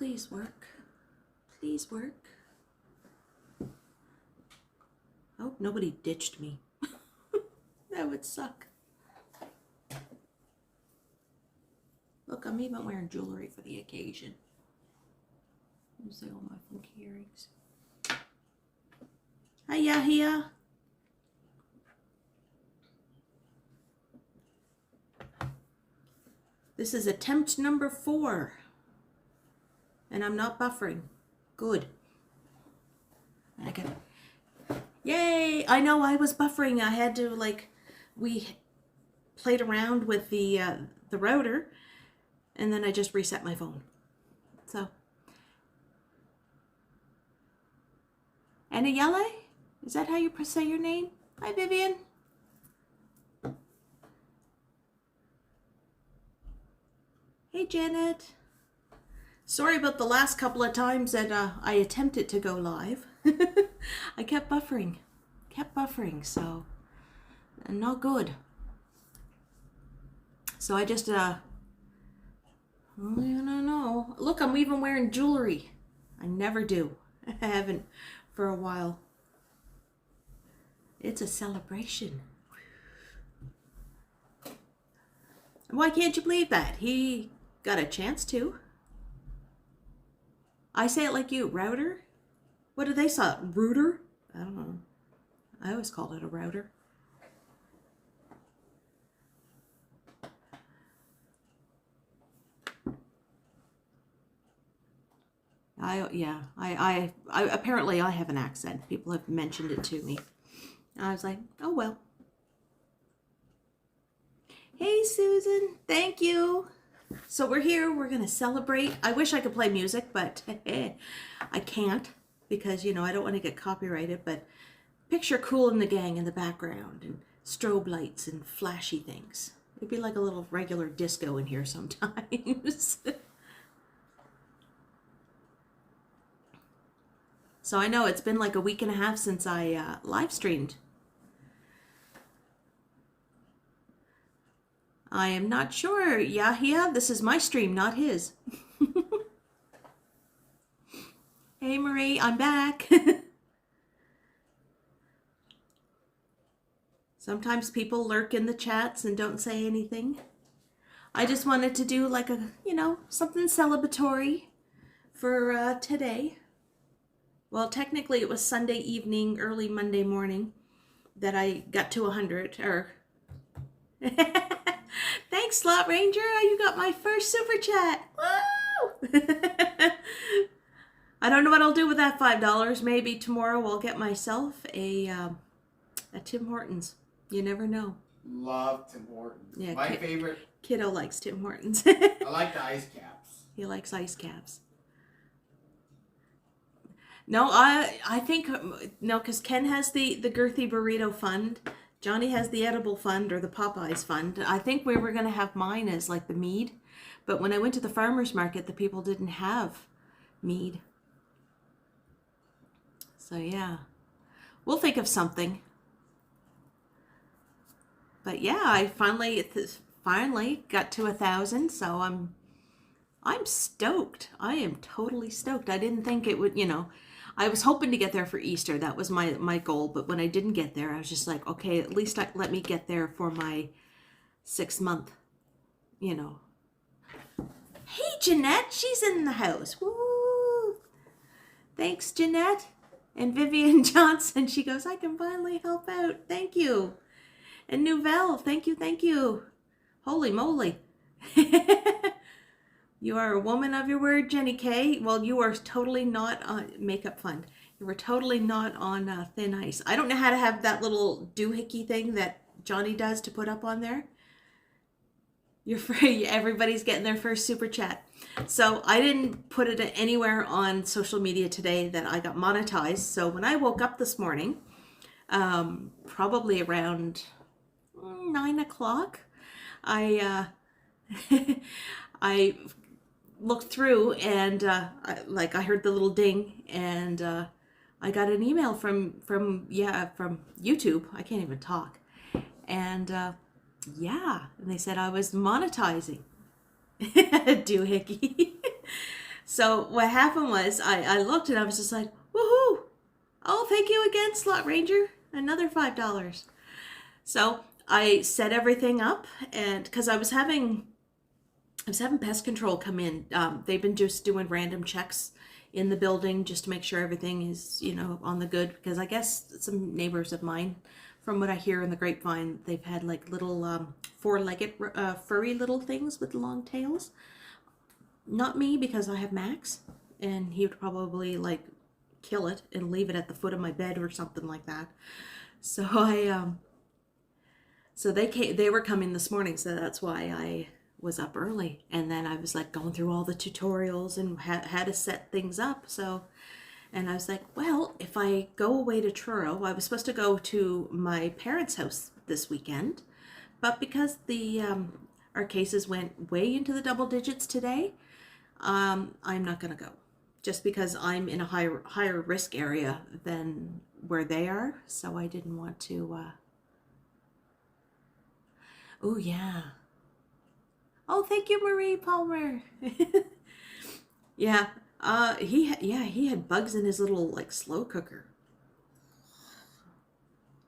please work. Please work. I hope nobody ditched me. That would suck. Look, I'm even wearing jewelry for the occasion. Let me see all my funky earrings. Hiya, hiya. This is attempt number 4. And I'm not buffering. Good. Okay. Yay! I know I was buffering. I had to, like, we played around with the router, and then I just reset my phone. So. Anayele? Is that how you say your name? Hi, Vivian. Hey, Janet. Sorry about the last couple of times that I attempted to go live. I kept buffering. So not good. So I just, I don't know. Look, I'm even wearing jewelry. I never do. I haven't for a while. It's a celebration. Why can't you believe that? He got a chance to. I say it like you, router? What do they say? Router? I don't know. I always called it a router. I apparently I have an accent. People have mentioned it to me. I was like, oh well. Hey Susan, thank you. So we're here, we're gonna celebrate. I wish I could play music, but I can't because, you know, I don't want to get copyrighted, but picture Kool and the Gang in the background and strobe lights and flashy things. It'd be like a little regular disco in here sometimes. So I know it's been like a week and a half since I live streamed. I am not sure. Yahia, this is my stream, not his. Hey Marie, I'm back. Sometimes people lurk in the chats and don't say anything. I just wanted to do like a, you know, something celebratory for today. Well, technically it was Sunday evening, early Monday morning that I got to 100, or... Thanks, Slot Ranger. You got my first super chat. Woo! I don't know what I'll do with that $5. Maybe tomorrow I'll get myself a Tim Hortons. You never know. Love Tim Hortons. Yeah, my favorite. Kiddo likes Tim Hortons. I like the ice caps. He likes ice caps. No, I think, no, because Ken has the girthy burrito fund. Johnny has the edible fund, or the Popeyes fund. I think we were going to have mine as like the mead. But when I went to the farmer's market, the people didn't have mead. So yeah, we'll think of something. But yeah, I finally got to 1,000. So I'm stoked. I am totally stoked. I didn't think it would, you know, I was hoping to get there for Easter. That was my goal. But when I didn't get there, I was just like, okay, at least let me get there for my 6 month, you know. Hey, Jeanette, she's in the house. Woo! Thanks, Jeanette. And Vivian Johnson, she goes, I can finally help out. Thank you. And Nouvelle, thank you. Holy moly. You are a woman of your word, Jenny K. Well, you are totally not on Makeup Fund. You were totally not on thin ice. I don't know how to have that little doohickey thing that Johnny does to put up on there. You're free. Everybody's getting their first super chat. So I didn't put it anywhere on social media today that I got monetized. So when I woke up this morning, probably around 9 o'clock, I looked through and I heard the little ding, and I got an email from YouTube. I can't even talk. And yeah, and they said I was monetizing. Doohickey. So what happened was I looked and I was just like, woohoo! Oh, thank you again, Slot Ranger. Another $5. So I set everything up, and because I was having pest control come in. They've been just doing random checks in the building just to make sure everything is, on the good. Because I guess some neighbors of mine, from what I hear in the grapevine, they've had like little four-legged furry little things with long tails. Not me, because I have Max, and he would probably like kill it and leave it at the foot of my bed or something like that. So so they were coming this morning, so that's why I was up early. And then I was like going through all the tutorials and how to set things up. And I was like, well, if I go away to Truro, I was supposed to go to my parents' house this weekend, but because our cases went way into the double digits today, I'm not going to go, just because I'm in a higher risk area than where they are. So I didn't want to. Oh yeah. Oh, thank you, Marie Palmer. Yeah. He had bugs in his little like slow cooker.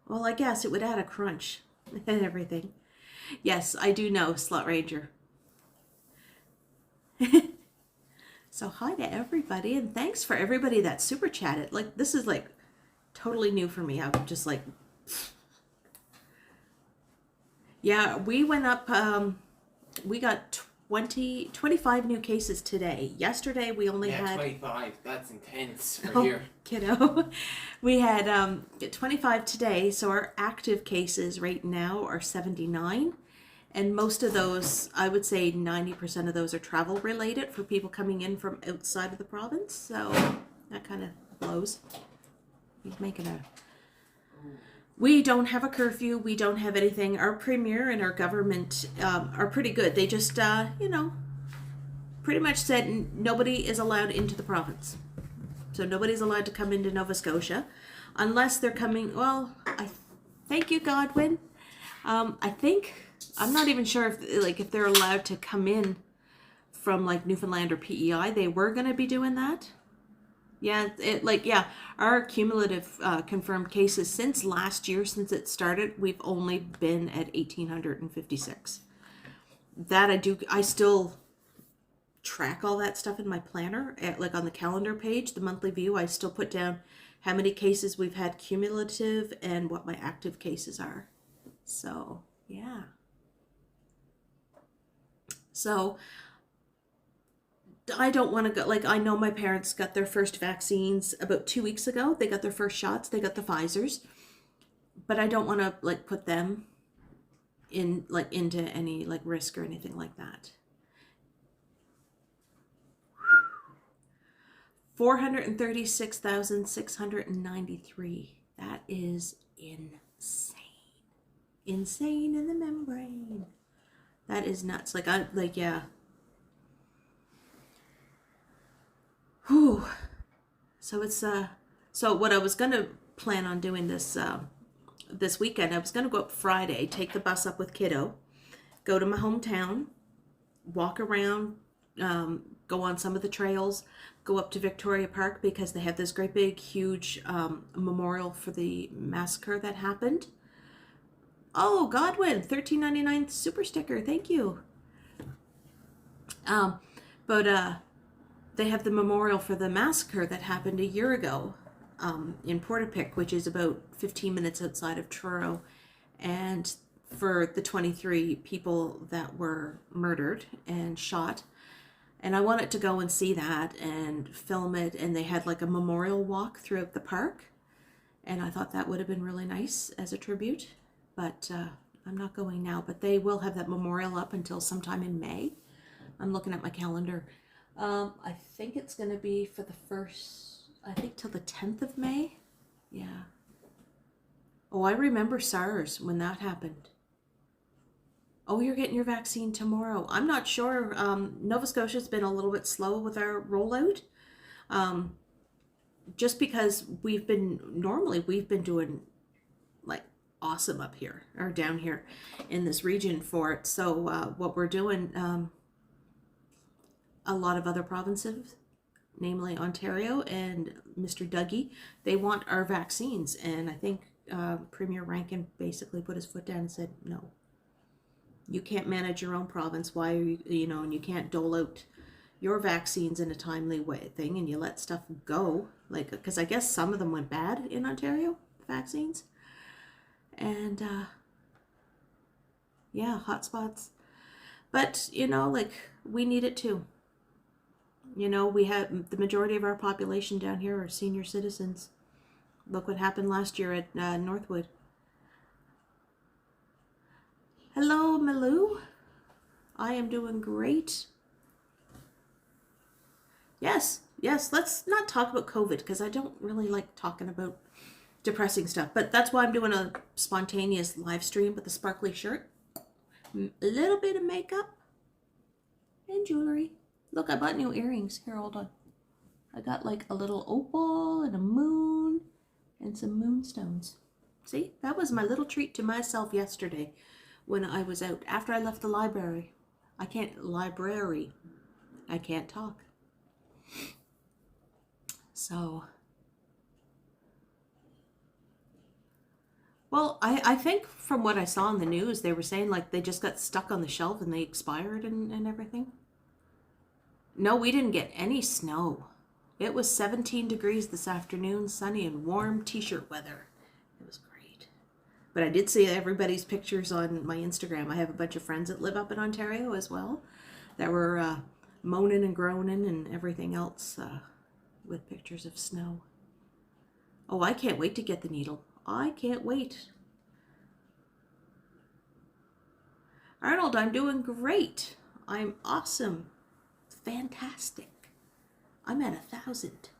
Well, I guess it would add a crunch and everything. Yes, I do know, Slot Ranger. So hi to everybody, and thanks for everybody that super chatted. Like, this is like totally new for me. I'm just like, yeah, we went up, we got 25 new cases today. Yesterday we only had 25. That's intense for here. Kiddo. We had 25 today, so our active cases right now are 79. And most of those, I would say 90% of those are travel related for people coming in from outside of the province. So that kind of blows. He's making a... We don't have a curfew. We don't have anything. Our premier and our government are pretty good. They just, pretty much said nobody is allowed into the province. So nobody's allowed to come into Nova Scotia unless they're coming... Well, thank you, Godwin. I'm not even sure if they're allowed to come in from like Newfoundland or PEI. They were going to be doing that. Yeah, our cumulative confirmed cases since last year, since it started, we've only been at 1,856. I still track all that stuff in my planner, like on the calendar page, the monthly view. I still put down how many cases we've had cumulative and what my active cases are. So, yeah. So, I don't want to go, I know my parents got their first vaccines about 2 weeks ago. They got their first shots. They got the Pfizers. But I don't want to, put them into any, risk or anything like that. 436,693. That is insane. Insane in the membrane. That is nuts. Yeah. Whew. So it's so what I was gonna plan on doing this weekend, I was gonna go up Friday, take the bus up with kiddo, go to my hometown, walk around, go on some of the trails, go up to Victoria Park because they have this great big huge memorial for the massacre that happened. Oh, Godwin, $13.99 super sticker, thank you. But they have the memorial for the massacre that happened a year ago in Portapique, which is about 15 minutes outside of Truro, and for the 23 people that were murdered and shot. And I wanted to go and see that and film it, and they had a memorial walk throughout the park, and I thought that would have been really nice as a tribute, but I'm not going now. But they will have that memorial up until sometime in May. I'm looking at my calendar. I think it's going to be for the till the 10th of May. Yeah. Oh, I remember SARS when that happened. Oh, you're getting your vaccine tomorrow. I'm not sure. Nova Scotia's been a little bit slow with our rollout. Just because we've been doing awesome up here or down here in this region for it. So what we're doing, a lot of other provinces namely Ontario and Mr. Dougie, they want our vaccines. And I think Premier Rankin basically put his foot down and said, no, you can't manage your own province. Why are you, you know, and you can't dole out your vaccines in a timely way thing, and you let stuff go. Like, because I guess some of them went bad in Ontario, vaccines. And yeah, hotspots. But, you know, like, we need it too. You know, we have the majority of our population down here are senior citizens. Look what happened last year at Northwood. Hello, Malou. I am doing great. Yes, let's not talk about COVID because I don't really like talking about depressing stuff. But that's why I'm doing a spontaneous live stream with a sparkly shirt. A little bit of makeup and jewelry. Look, I bought new earrings. Here, hold on. I got like a little opal and a moon and some moonstones. See, that was my little treat to myself yesterday when I was out. After I left the library. I can't talk. So, well, I think from what I saw in the news, they were saying like they just got stuck on the shelf and they expired and everything. No, we didn't get any snow. It was 17 degrees this afternoon, sunny and warm t-shirt weather. It was great. But I did see everybody's pictures on my Instagram. I have a bunch of friends that live up in Ontario as well that were moaning and groaning and everything else with pictures of snow. Oh, I can't wait to get the needle. I can't wait. Arnold, I'm doing great. I'm awesome. Fantastic. I'm at 1,000.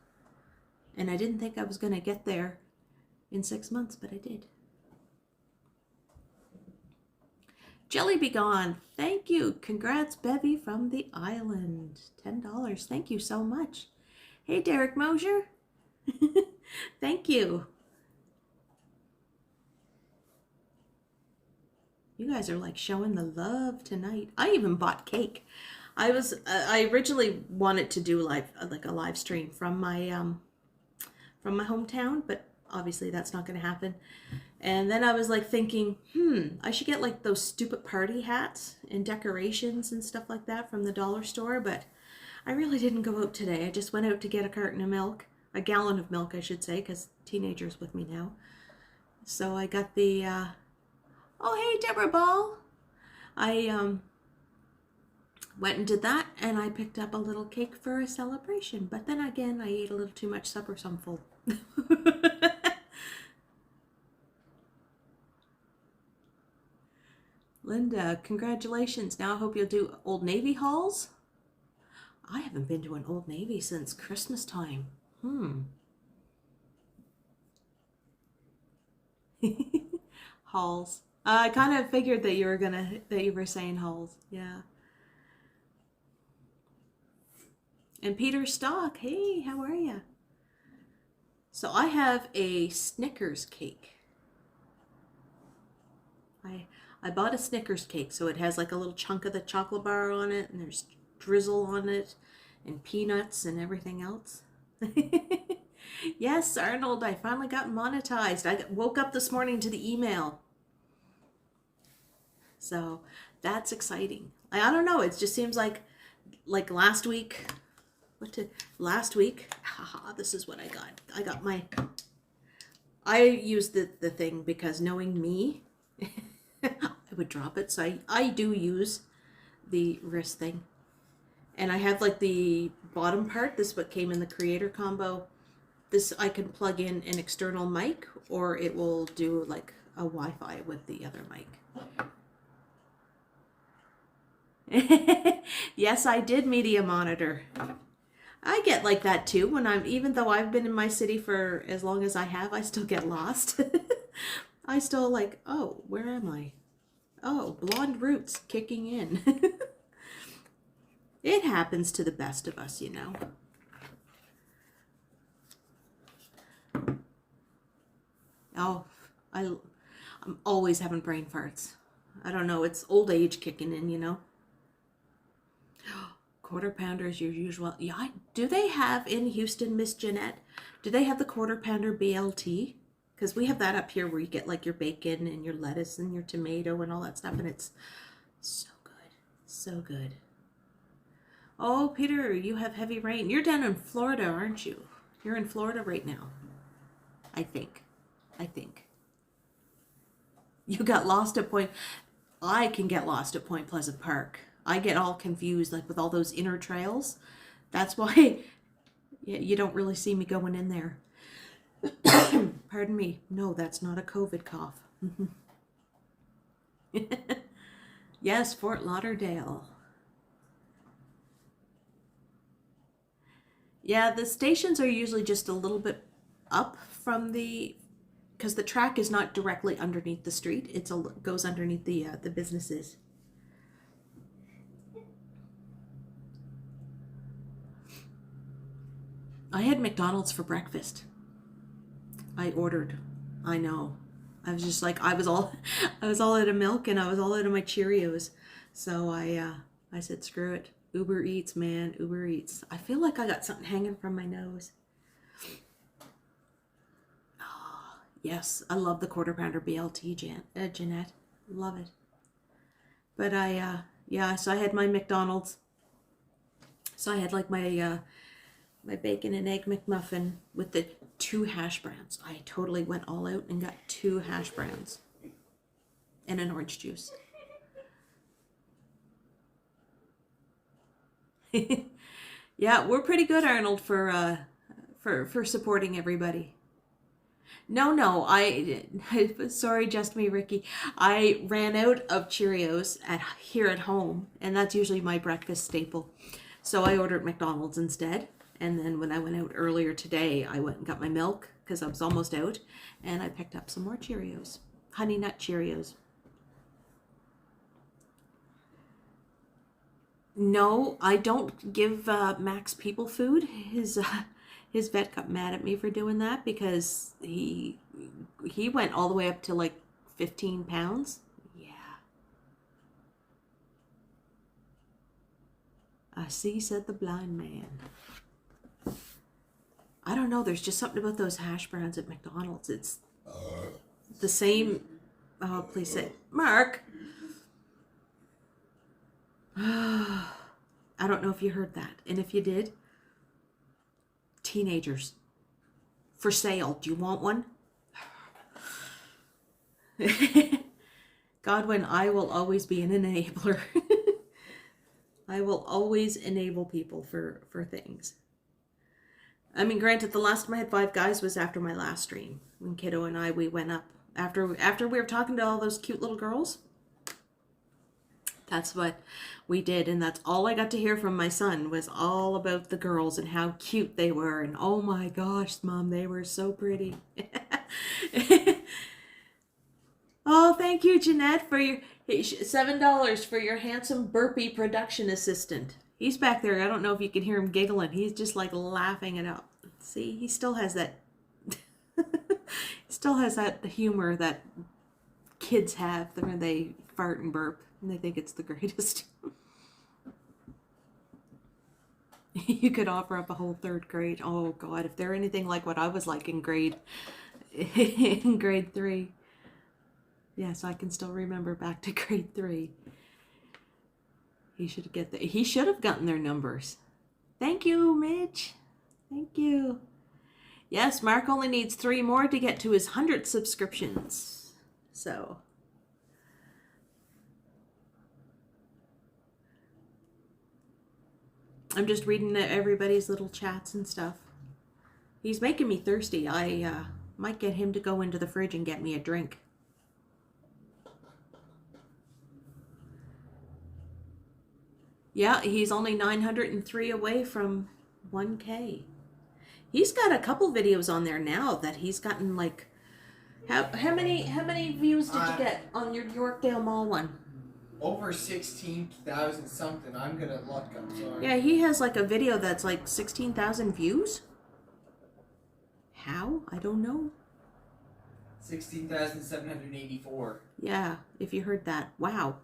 And I didn't think I was going to get there in 6 months, but I did. Jelly Be Gone, thank you. Congrats, Bevy from the island. $10. Thank you so much. Hey, Derek Mosier. Thank you. You guys are like showing the love tonight. I even bought cake. I originally wanted to do like a live stream from my hometown, but obviously that's not going to happen. And then I was like thinking, I should get like those stupid party hats and decorations and stuff like that from the dollar store, but I really didn't go out today. I just went out to get a carton of milk, a gallon of milk, I should say, because teenager's with me now. So I got the, oh, hey, Deborah Ball. I went and did that, and I picked up a little cake for a celebration. But then again, I ate a little too much supper, so I'm full. Linda, congratulations. Now I hope you'll do Old Navy hauls. I haven't been to an Old Navy since Christmas time. Hauls. I kind of figured that you were saying hauls. Yeah. And Peter Stock, hey, how are you? So I have a Snickers cake. I bought a Snickers cake, so it has like a little chunk of the chocolate bar on it, and there's drizzle on it, and peanuts and everything else. Yes, Arnold, I finally got monetized. I woke up this morning to the email. So that's exciting. I don't know, it just seems like last week, haha, this is what I got. I used the thing because knowing me, I would drop it. So I do use the wrist thing. And I have like the bottom part, this is what came in the creator combo. This I can plug in an external mic, or it will do like a Wi-Fi with the other mic. Yes, I did media monitor. I get like that too even though I've been in my city for as long as I have, I still get lost. I still like, oh, where am I? Oh, blonde roots kicking in. It happens to the best of us, you know. Oh, I'm always having brain farts. I don't know, it's old age kicking in, you know. Quarter pounder is your usual. Yeah, do they have in Houston, Miss Jeanette? Do they have the quarter pounder BLT? Because we have that up here where you get like your bacon and your lettuce and your tomato and all that stuff, and it's so good, so good. Oh, Peter, you have heavy rain. You're down in Florida, aren't you? You're in Florida right now. I think. You got lost at Point. I can get lost at Point Pleasant Park. I get all confused, like with all those inner trails. That's why you don't really see me going in there. Pardon me. No, that's not a COVID cough. Yes, Fort Lauderdale. Yeah, the stations are usually just a little bit up from because the track is not directly underneath the street. It goes underneath the businesses. I had McDonald's for breakfast. I ordered. I know. I was just like I was all out of milk and I was all out of my Cheerios. So I said screw it. Uber Eats, man. Uber Eats. I feel like I got something hanging from my nose. Oh, yes, I love the quarter pounder BLT, Jeanette. Love it. But so I had my McDonald's. So I had like my bacon and egg McMuffin with the 2 hash browns. I totally went all out and got 2 hash browns and an orange juice. Yeah, we're pretty good, Arnold, for supporting everybody. No, sorry, just me, Ricky. I ran out of Cheerios here at home, and that's usually my breakfast staple. So I ordered McDonald's instead. And then when I went out earlier today, I went and got my milk because I was almost out, and I picked up some more Cheerios, Honey Nut Cheerios. No, I don't give Max people food. His vet got mad at me for doing that because he went all the way up to like 15 pounds. Yeah. I see, said the blind man. I don't know. There's just something about those hash browns at McDonald's. It's the same. Oh, please say, Mark. I don't know if you heard that. And if you did, teenagers for sale. Do you want one? Godwin, I will always be an enabler. I will always enable people for things. I mean, granted, the last time I had 5 guys was after my last stream. When Kiddo and we went up. After we were talking to all those cute little girls. That's what we did, and that's all I got to hear from my son was all about the girls and how cute they were, and oh my gosh, Mom, they were so pretty. Oh, thank you, Jeanette, for your $7 for your handsome burpee production assistant. He's back there. I don't know if you can hear him giggling. He's just like laughing it up. See, he still has that. Still has that humor that kids have when they fart and burp. And they think it's the greatest. You could offer up a whole 3rd grade. Oh God, if they're anything like what I was like in grade 3. Yes, I can still remember back to grade 3. He should have gotten their numbers. Thank you, Mitch. Thank you. Yes, Mark only needs 3 more to get to his 100 subscriptions. So I'm just reading everybody's little chats and stuff. He's making me thirsty. I might get him to go into the fridge and get me a drink. Yeah, he's only 903 away from 1K. He's got a couple videos on there now that he's gotten like... How many views did you get on your Yorkdale Mall one? Over 16,000 something. I'm gonna look. I'm sorry. Yeah, he has like a video that's like 16,000 views. How? I don't know. 16,784. Yeah, if you heard that. Wow.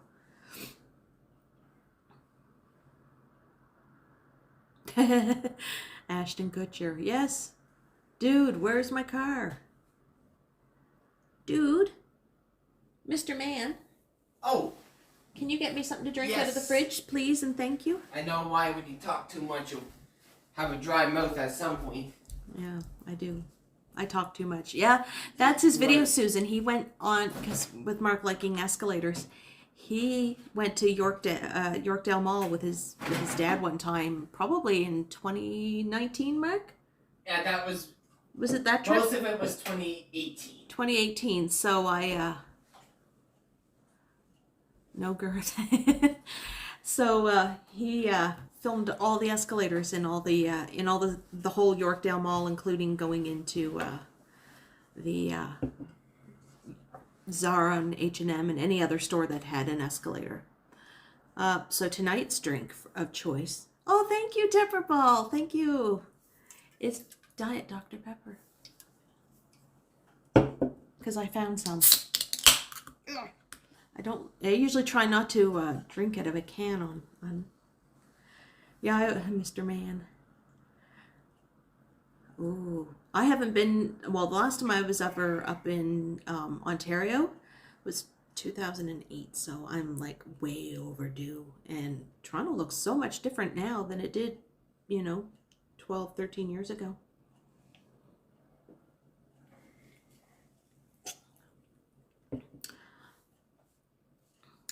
Ashton Kutcher. Yes. Dude, where's my car? Dude. Mr. Man. Oh. Can you get me something to drink Yes. out of the fridge, please, and thank you? I know why when you talk too much you'll have a dry mouth at some point. Yeah, I do. I talk too much. Yeah, that's his video, Right. Susan. He went on, because with Mark liking escalators, he went to Yorkdale Mall with his dad one time, probably in 2019, Mark? Yeah, that was it that trip? most of it was 2018. 2018, so no girth. So he filmed all the escalators in all the whole Yorkdale Mall, including going into the Zara and H&M and any other store that had an escalator. So tonight's drink of choice. Oh, thank you, Temperball. Thank you. It's Diet Dr. Pepper. Because I found some. I usually try not to drink out of a can on. Yeah, Mr. Man. Ooh, I haven't been. Well, the last time I was up in Ontario was 2008, so I'm like way overdue. And Toronto looks so much different now than it did, 12, 13 years ago.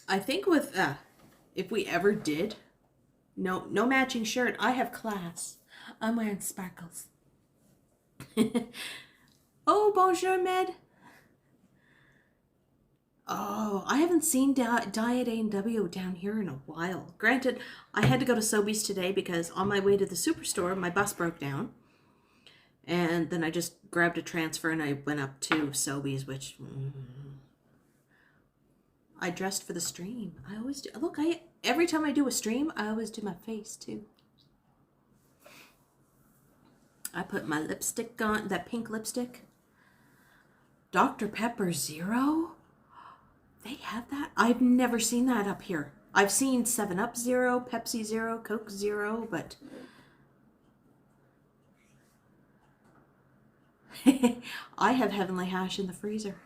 I think with if we ever did, no matching shirt. I have class. I'm wearing sparkles. Oh, bonjour, Med. Oh, I haven't seen Diet A&W down here in a while. Granted, I had to go to Sobeys today because on my way to the superstore, my bus broke down. And then I just grabbed a transfer and I went up to Sobeys, which... I dressed for the stream. I always do. Look, every time I do a stream, I always do my face too. I put my lipstick on, that pink lipstick. Dr. Pepper Zero? They have that? I've never seen that up here. I've seen 7-Up Zero, Pepsi Zero, Coke Zero, but... I have Heavenly Hash in the freezer.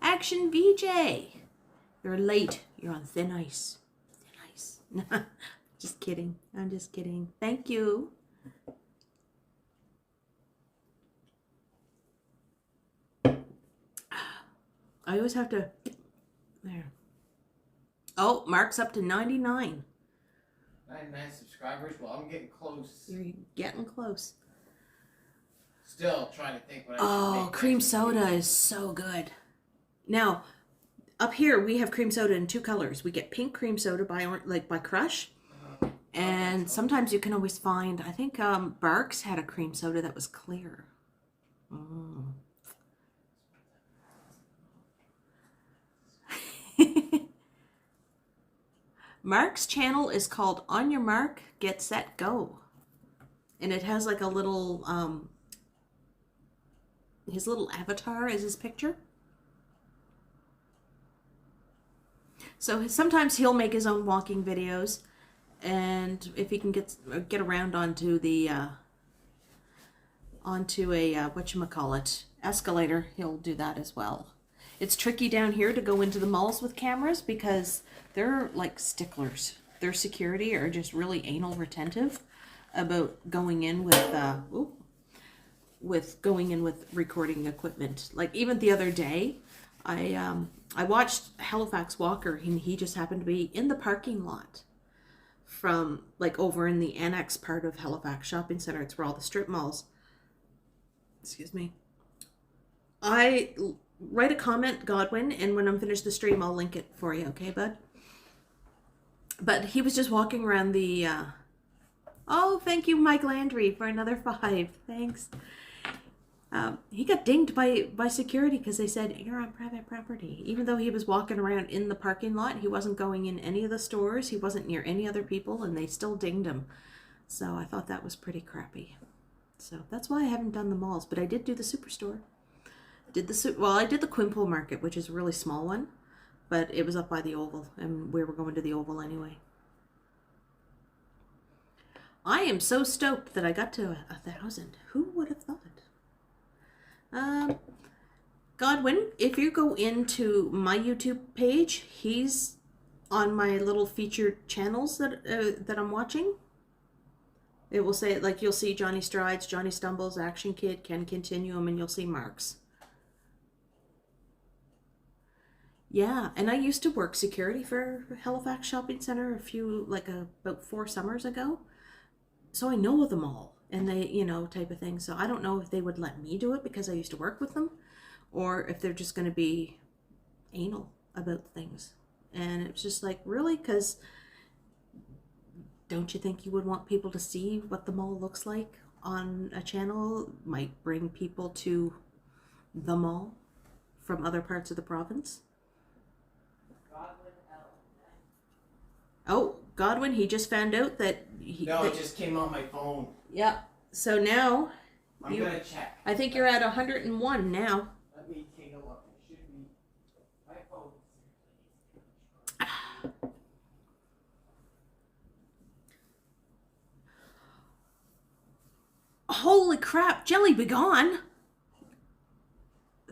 Action VJ! You're late. You're on thin ice. Thin ice. Just kidding. I'm just kidding. Thank you. I always have to... There. Oh, Mark's up to 99. 99 subscribers? Well, I'm getting close. You're getting close. Still trying to think what I should Oh, make cream next soda week. is so good. Now... Up here, we have cream soda in 2 colors. We get pink cream soda by Crush. And sometimes you can always find, I think Barks had a cream soda that was clear. Mm. Mark's channel is called On Your Mark, Get Set, Go. And it has like a little, his little avatar is his picture. So sometimes he'll make his own walking videos, and if he can get around onto a whatchamacallit, escalator, he'll do that as well. It's tricky down here to go into the malls with cameras because they're like sticklers. Their security are just really anal retentive about going in with recording equipment. Like even the other day, I watched Halifax Walker, and he just happened to be in the parking lot from, like, over in the annex part of Halifax Shopping Center. It's where all the strip malls. Excuse me. I write a comment, Godwin, and when I'm finished the stream, I'll link it for you, okay, bud? But he was just walking around the... Oh, thank you, Mike Landry, for another 5. Thanks. He got dinged by security because they said, you're on private property. Even though he was walking around in the parking lot, he wasn't going in any of the stores, he wasn't near any other people, and they still dinged him. So I thought that was pretty crappy. So that's why I haven't done the malls, but I did do the superstore. I did the Quimple Market, which is a really small one, but it was up by the Oval, and we were going to the Oval anyway. I am so stoked that I got to 1,000. Who would have thought? Godwin, if you go into my YouTube page, he's on my little featured channels that I'm watching. It will say, like, you'll see Johnny Strides, Johnny Stumbles, Action Kid, Ken Continuum, and you'll see Marks. Yeah, and I used to work security for Halifax Shopping Center about 4 summers ago. So I know them all, and they, type of thing. So I don't know if they would let me do it because I used to work with them, or if they're just going to be anal about things. And it's just like, really? Because don't you think you would want people to see what the mall looks like on a channel? Might bring people to the mall from other parts of the province. Oh, Godwin, he just found out that it just came on my phone. Yeah. So now I'm gonna check. I think you're at 101 now. Let me take a look. It should be my phone. Holy crap, Jelly be gone.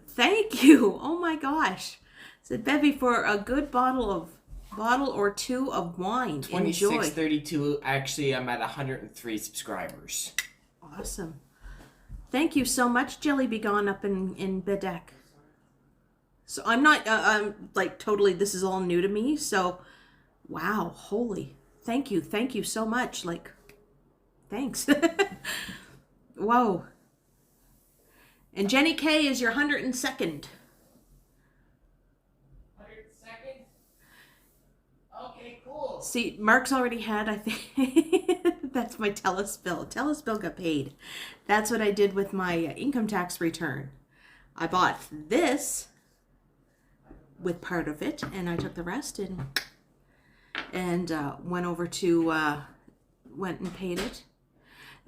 Thank you. Oh my gosh. Said Bevy for a good bottle or two of wine. 2632. Actually, I'm at 103 subscribers. Awesome. Thank you so much, Jelly be gone up in Bedeck. So I'm not I'm like totally, this is all new to me, so wow, holy. Thank you so much. Like, thanks. Whoa. And Jenny K is your 102nd. 102nd? Okay, cool. See, Mark's already had, I think, that's my TELUS bill. TELUS bill got paid. That's what I did with my income tax return. I bought this with part of it, and I took the rest and went over to, went and paid it.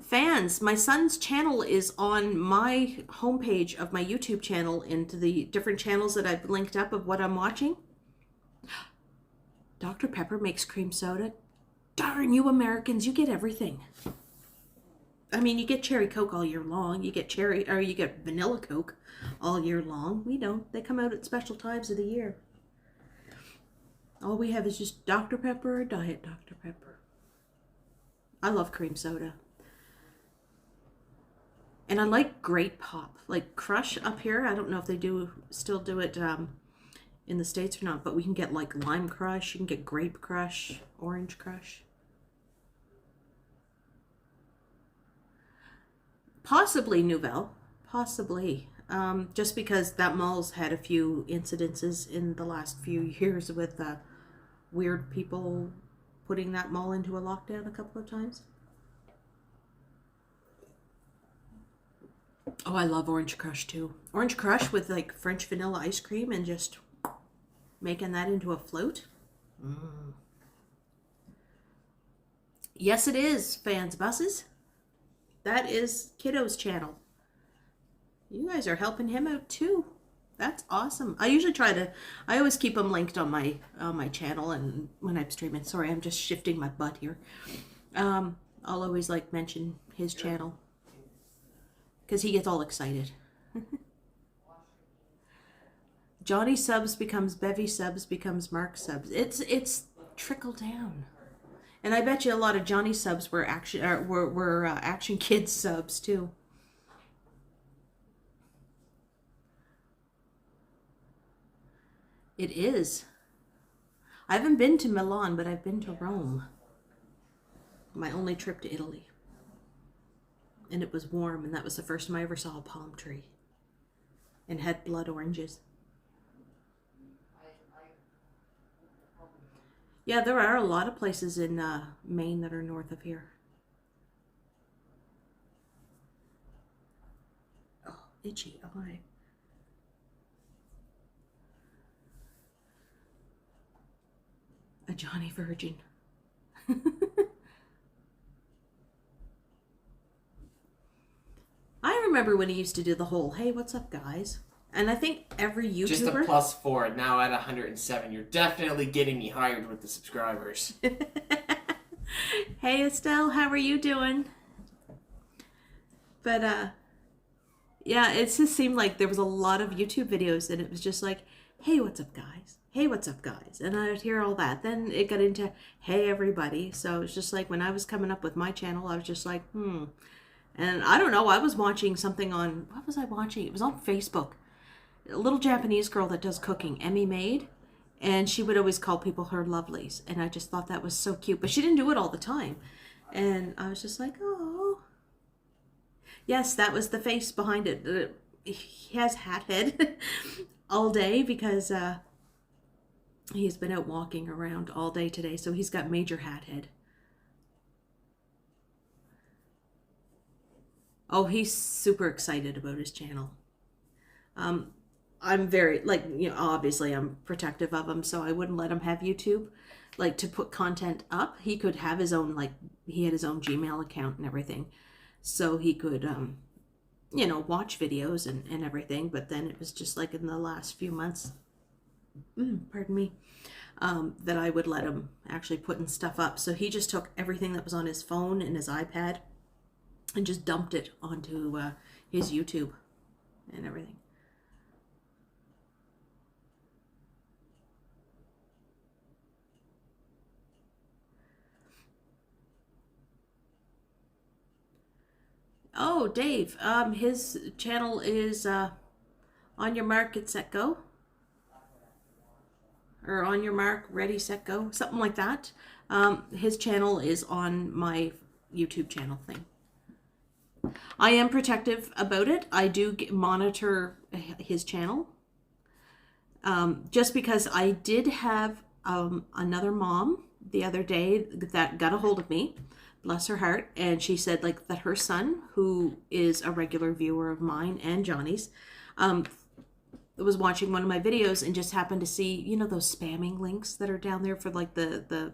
Fans, my son's channel is on my homepage of my YouTube channel, into the different channels that I've linked up of what I'm watching. Dr. Pepper makes cream soda. Darn you Americans, you get everything. I mean, you get cherry Coke all year long. You get you get vanilla Coke all year long. We don't. They come out at special times of the year. All we have is just Dr. Pepper or Diet Dr. Pepper. I love cream soda. And I like grape pop. Like Crush up here. I don't know if they still do it in the States or not, but we can get like Lime Crush. You can get Grape Crush, Orange Crush. Possibly Nouvelle. Possibly. Just because that mall's had a few incidences in the last few years with weird people putting that mall into a lockdown a couple of times. Oh, I love Orange Crush too. Orange Crush with like French vanilla ice cream and just making that into a float. Mm. Yes, it is, Fans Buses. That is Kiddo's channel. You guys are helping him out too. That's awesome. I always keep them linked on my channel and when I'm streaming. Sorry, I'm just shifting my butt here. I'll always like mention his channel because he gets all excited. Johnny subs becomes Bevy subs becomes Mark subs. It's trickled down. And I bet you a lot of Johnny subs were Action Kids subs too. It is. I haven't been to Milan, but I've been to Rome. My only trip to Italy. And it was warm, and that was the first time I ever saw a palm tree. And had blood oranges. Yeah, there are a lot of places in Maine that are north of here. Oh, itchy eye. A Johnny Virgin. I remember when he used to do the whole, hey, what's up, guys? And I think every YouTuber... Just a +4, now at 107. You're definitely getting me hired with the subscribers. Hey Estelle, how are you doing? But yeah, it just seemed like there was a lot of YouTube videos and it was just like, hey, what's up guys? Hey, what's up guys? And I would hear all that. Then it got into, hey everybody. So it's just like when I was coming up with my channel, I was just like, And I don't know, I was watching something on, what was I watching? It was on Facebook. A little Japanese girl that does cooking, Emmy Maid. And she would always call people her lovelies. And I just thought that was so cute. But she didn't do it all the time. And I was just like, oh. Yes, that was the face behind it. He has hat head all day because he's been out walking around all day today. So he's got major hat head. Oh, he's super excited about his channel. I'm very, like, you know, obviously I'm protective of him, so I wouldn't let him have YouTube, like, to put content up. He could have his own, like, he had his own Gmail account and everything, so he could, you know, watch videos and everything, but then it was just, like, in the last few months, pardon me, that I would let him actually putting stuff up. So he just took everything that was on his phone and his iPad and just dumped it onto his YouTube and everything. Oh, Dave, his channel is On Your Mark, Get Set, Go. Or On Your Mark, Ready, Set, Go. Something like that. His channel is on my YouTube channel thing. I am protective about it. I do monitor his channel. Just because I did have another mom the other day that got a hold of me. Bless her heart. And she said like that her son, who is a regular viewer of mine and Johnny's, was watching one of my videos and just happened to see, you know, those spamming links that are down there for like the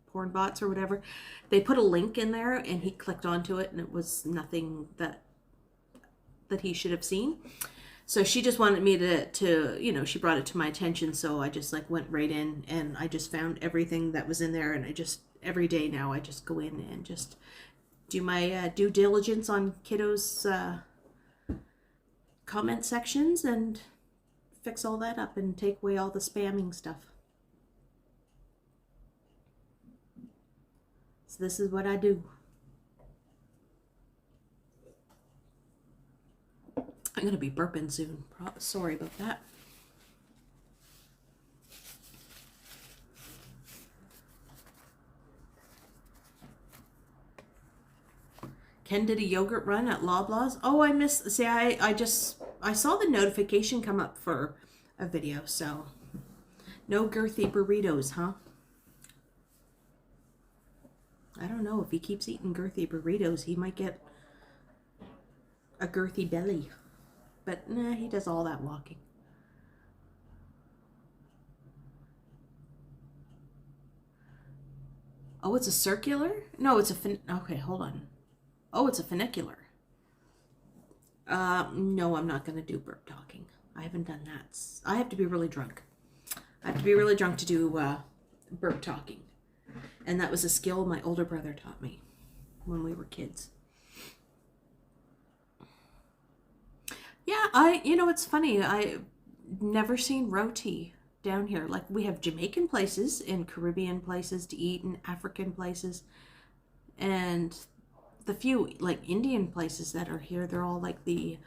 porn bots or whatever. They put a link in there and he clicked onto it and it was nothing that he should have seen. So she just wanted me to, you know, she brought it to my attention. So I just like went right in and I just found everything that was in there. And I just, every day now, I just go in and just do my due diligence on kiddos' comment sections and fix all that up and take away all the spamming stuff. So this is what I do. I'm going to be burping soon. Sorry about that. Ken did a yogurt run at Loblaws. Oh, I missed. See, I saw the notification come up for a video, so no girthy burritos, huh? I don't know. If he keeps eating girthy burritos, he might get a girthy belly. But nah, he does all that walking. Oh, it's a circular? No, it's a okay, hold on. Oh, it's a funicular. No, I'm not going to do burp talking. I haven't done that. I have to be really drunk. I have to be really drunk to do burp talking. And that was a skill my older brother taught me when we were kids. Yeah, you know, it's funny. I've never seen roti down here. Like, we have Jamaican places and Caribbean places to eat and African places. And the few, like, Indian places that are here, they're all like the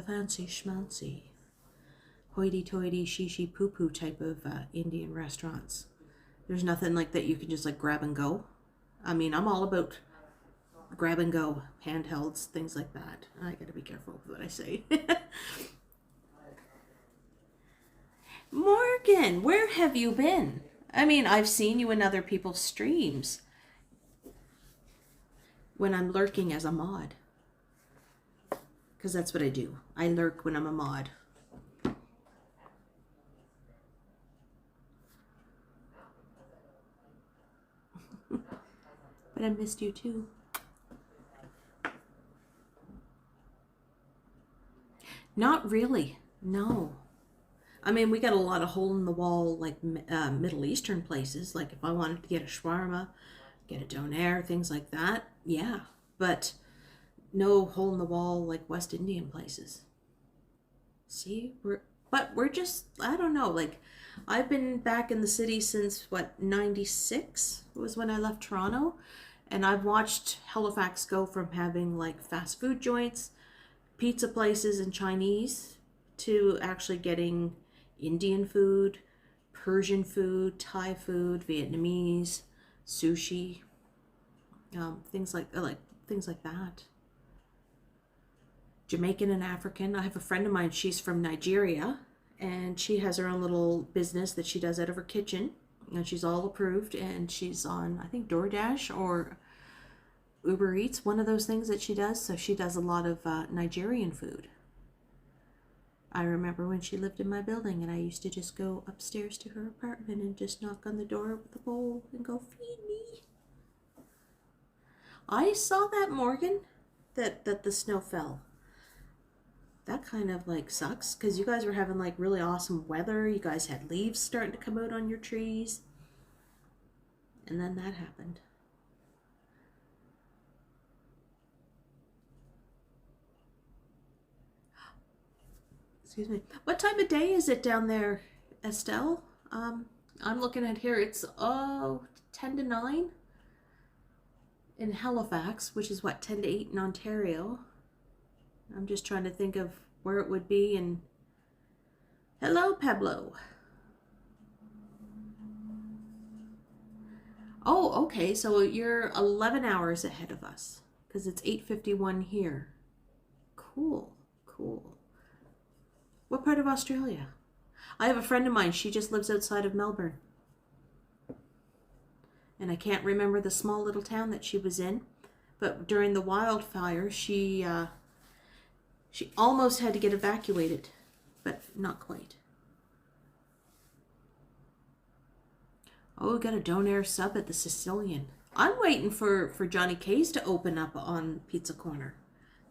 fancy schmancy, hoity-toity, shishi-poo-poo type of Indian restaurants. There's nothing like that you can just, like, grab and go. I mean, I'm all about grab and go, handhelds, things like that. I gotta be careful with what I say. Morgan, where have you been? I mean, I've seen you in other people's streams when I'm lurking as a mod. Because that's what I do. I lurk when I'm a mod. But I missed you too. Not really, no. I mean, we got a lot of hole-in-the-wall, like, Middle Eastern places. Like, if I wanted to get a shawarma, get a donaire, things like that. Yeah, but no hole in the wall like West Indian places. See, we're just, I don't know, like I've been back in the city since what, 96 was when I left Toronto, and I've watched Halifax go from having like fast food joints, pizza places, and Chinese to actually getting Indian food, Persian food, Thai food, Vietnamese, sushi, things like that. Jamaican and African. I have a friend of mine, she's from Nigeria, and she has her own little business that she does out of her kitchen, and she's all approved, and she's on, I think, DoorDash or Uber Eats, one of those things that she does. So she does a lot of Nigerian food. I remember when she lived in my building, and I used to just go upstairs to her apartment and just knock on the door with a bowl and go, feed me. I saw that, Morgan, that the snow fell. That kind of like sucks, because you guys were having like really awesome weather. You guys had leaves starting to come out on your trees. And then that happened. Excuse me. What time of day is it down there, Estelle? I'm looking at here. It's 10 to 9 in Halifax, which is what, 10 to 8 in Ontario. I'm just trying to think of where it would be. And hello, Pablo. Oh, okay. So you're 11 hours ahead of us, because it's 8:51 here. Cool, cool. What part of Australia? I have a friend of mine. She just lives outside of Melbourne. And I can't remember the small little town that she was in. But during the wildfire, she almost had to get evacuated, but not quite. Oh, we got a donaire sub at the Sicilian. I'm waiting for Johnny K's to open up on Pizza Corner.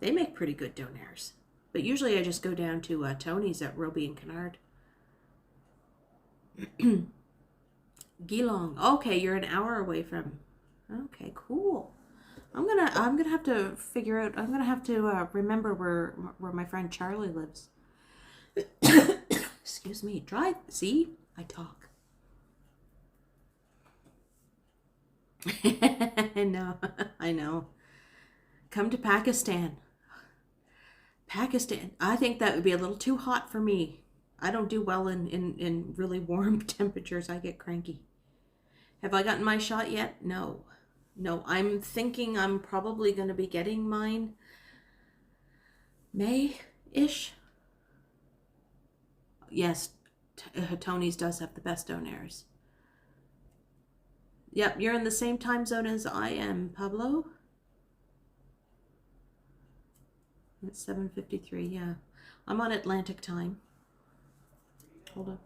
They make pretty good donaires. But usually I just go down to Tony's at Roby and Kennard. Geelong. Okay, you're an hour away from. Okay, cool. I'm gonna have to figure out. I'm gonna have to remember where my friend Charlie lives. Excuse me. See, I talk. I know. Come to Pakistan. Pakistan. I think that would be a little too hot for me. I don't do well in really warm temperatures. I get cranky. Have I gotten my shot yet? No. No, I'm thinking I'm probably going to be getting mine May-ish. Yes, Tony's does have the best donaires. Yep, you're in the same time zone as I am, Pablo. It's 7:53, yeah. I'm on Atlantic time. Hold on.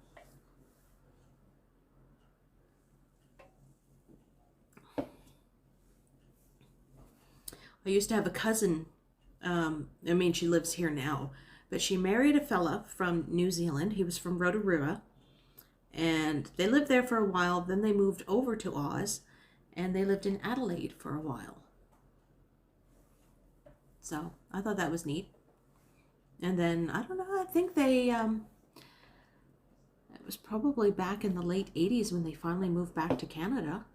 I used to have a cousin, she lives here now, but she married a fella from New Zealand. He was from Rotorua, and they lived there for a while. Then they moved over to Oz, and they lived in Adelaide for a while. So I thought that was neat. And then, I don't know, I think they, it was probably back in the late 80s when they finally moved back to Canada.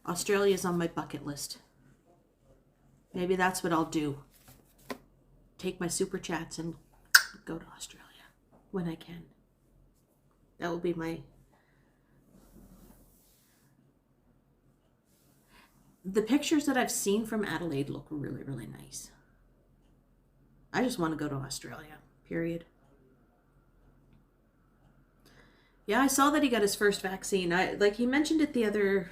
Australia's on my bucket list. Maybe that's what I'll do. Take my Superchats and go to Australia when I can. That will be my... The pictures that I've seen from Adelaide look really, really nice. I just want to go to Australia, period. Yeah, I saw that he got his first vaccine. Like he mentioned it the other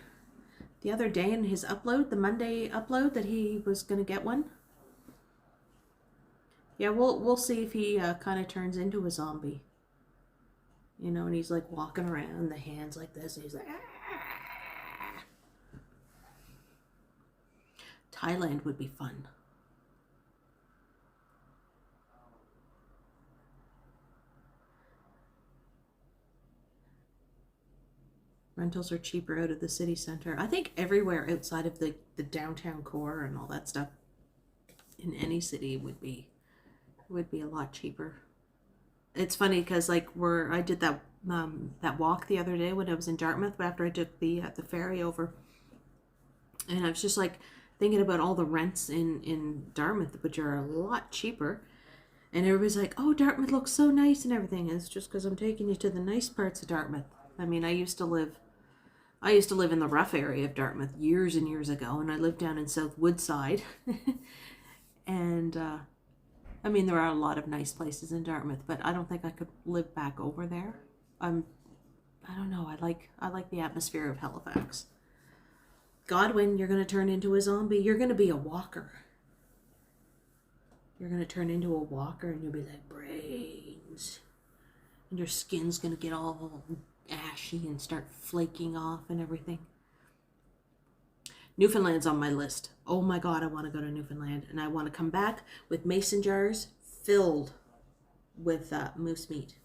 day in his upload, the Monday upload, that he was going to get one. Yeah, we'll see if he kind of turns into a zombie. You know, and he's like walking around, the hands like this, and he's like, ah. Thailand would be fun. Rentals are cheaper out of the city center. I think everywhere outside of the downtown core and all that stuff in any city would be a lot cheaper. It's funny because like I did that walk the other day when I was in Dartmouth after I took the ferry over, and I was just like thinking about all the rents in Dartmouth, which are a lot cheaper. And everybody's like, "Oh, Dartmouth looks so nice and everything." And it's just because I'm taking you to the nice parts of Dartmouth. I mean, I used to live in the rough area of Dartmouth years and years ago, and I lived down in South Woodside. And I mean, there are a lot of nice places in Dartmouth, but I don't think I could live back over there. I don't know. I like the atmosphere of Halifax. Godwin, you're going to turn into a zombie. You're going to be a walker. You're going to turn into a walker and you'll be like, brains. And your skin's going to get all ashy and start flaking off and everything. Newfoundland's on my list. Oh my God, I want to go to Newfoundland. And I want to come back with mason jars filled with moose meat.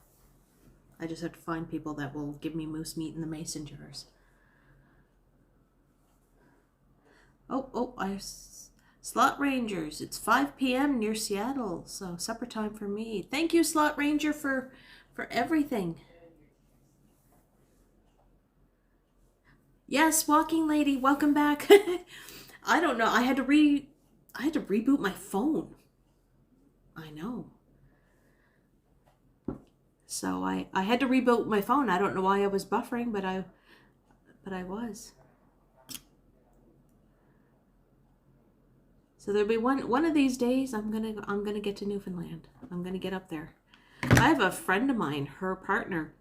I just have to find people that will give me moose meat in the mason jars. Slot Rangers. It's 5 p.m. near Seattle, so supper time for me. Thank you, Slot Ranger, for everything. Yes, Walking Lady, welcome back. I don't know. I had to reboot my phone. I know. So I had to reboot my phone. I don't know why I was buffering, but I was. So there'll be one of these days I'm gonna get to Newfoundland. I'm gonna get up there. I have a friend of mine, her partner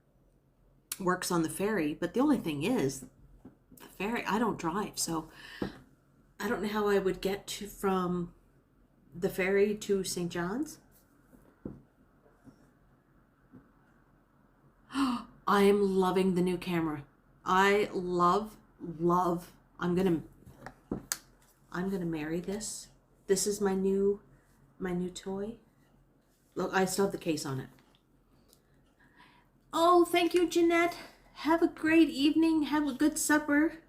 works on the ferry, but the only thing is the ferry, I don't drive, so I don't know how I would get from the ferry to St. John's. I am loving the new camera. I love, I'm gonna marry this. This is my new toy. Look, I still have the case on it. Oh, thank you, Jeanette. Have a great evening. Have a good supper.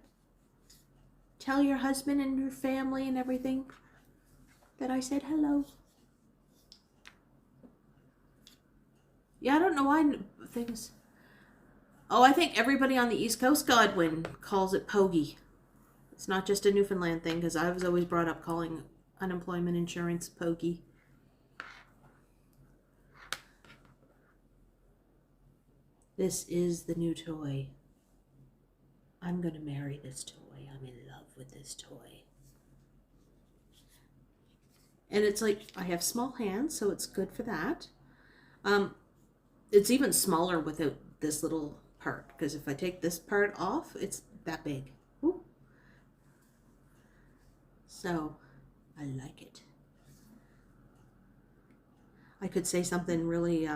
Tell your husband and your family and everything that I said hello. Yeah, I don't know why things... Oh, I think everybody on the East Coast, Godwin, calls it Pogie. It's not just a Newfoundland thing, because I was always brought up calling unemployment insurance Pogie. This is the new toy. I'm going to marry this toy. I'm in love with this toy. And it's like, I have small hands, so it's good for that. It's even smaller without this little part, because if I take this part off, it's that big. Ooh. So, I like it. I could say something really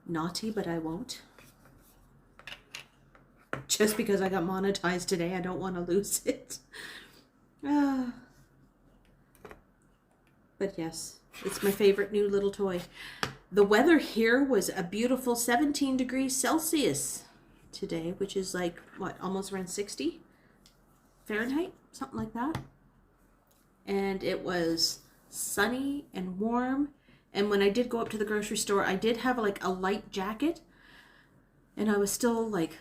naughty, but I won't. Just because I got monetized today, I don't want to lose it. But yes, it's my favorite new little toy. The weather here was a beautiful 17 degrees Celsius today, which is like, what, almost around 60 Fahrenheit? Something like that. And it was sunny and warm. And when I did go up to the grocery store, I did have like a light jacket. And I was still like,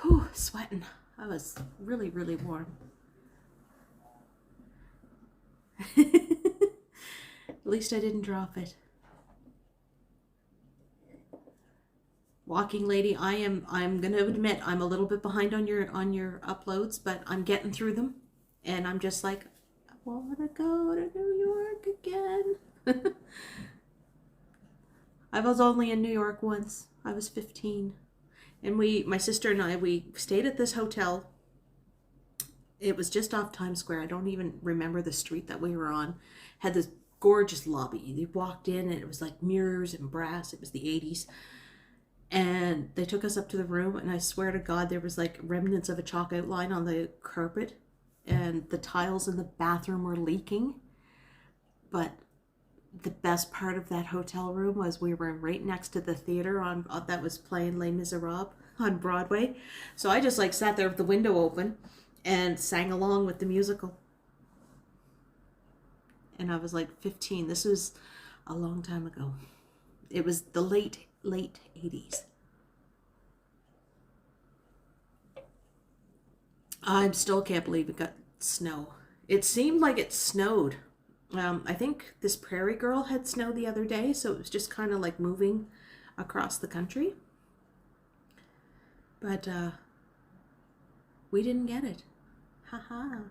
whew, sweating. I was really, really warm. At least I didn't drop it. Walking Lady, I'm gonna admit I'm a little bit behind on your uploads, but I'm getting through them. And I'm just like, I wanna go to New York again. I was only in New York once. I was 15. And my sister and I, we stayed at this hotel. It was just off Times Square. I don't even remember the street that we were on. Had this gorgeous lobby. You walked in and it was like mirrors and brass. It was the 80s. And they took us up to the room, and I swear to God, there was like remnants of a chalk outline on the carpet, and the tiles in the bathroom were leaking. But the best part of that hotel room was we were right next to the theater on that was playing Les Miserables on Broadway. So I just like sat there with the window open and sang along with the musical. And I was like 15. This was a long time ago. It was the late 80s. I still can't believe it got snow. It seemed like it snowed. I think this Prairie Girl had snow the other day, so it was just kind of like moving across the country. But we didn't get it. Haha.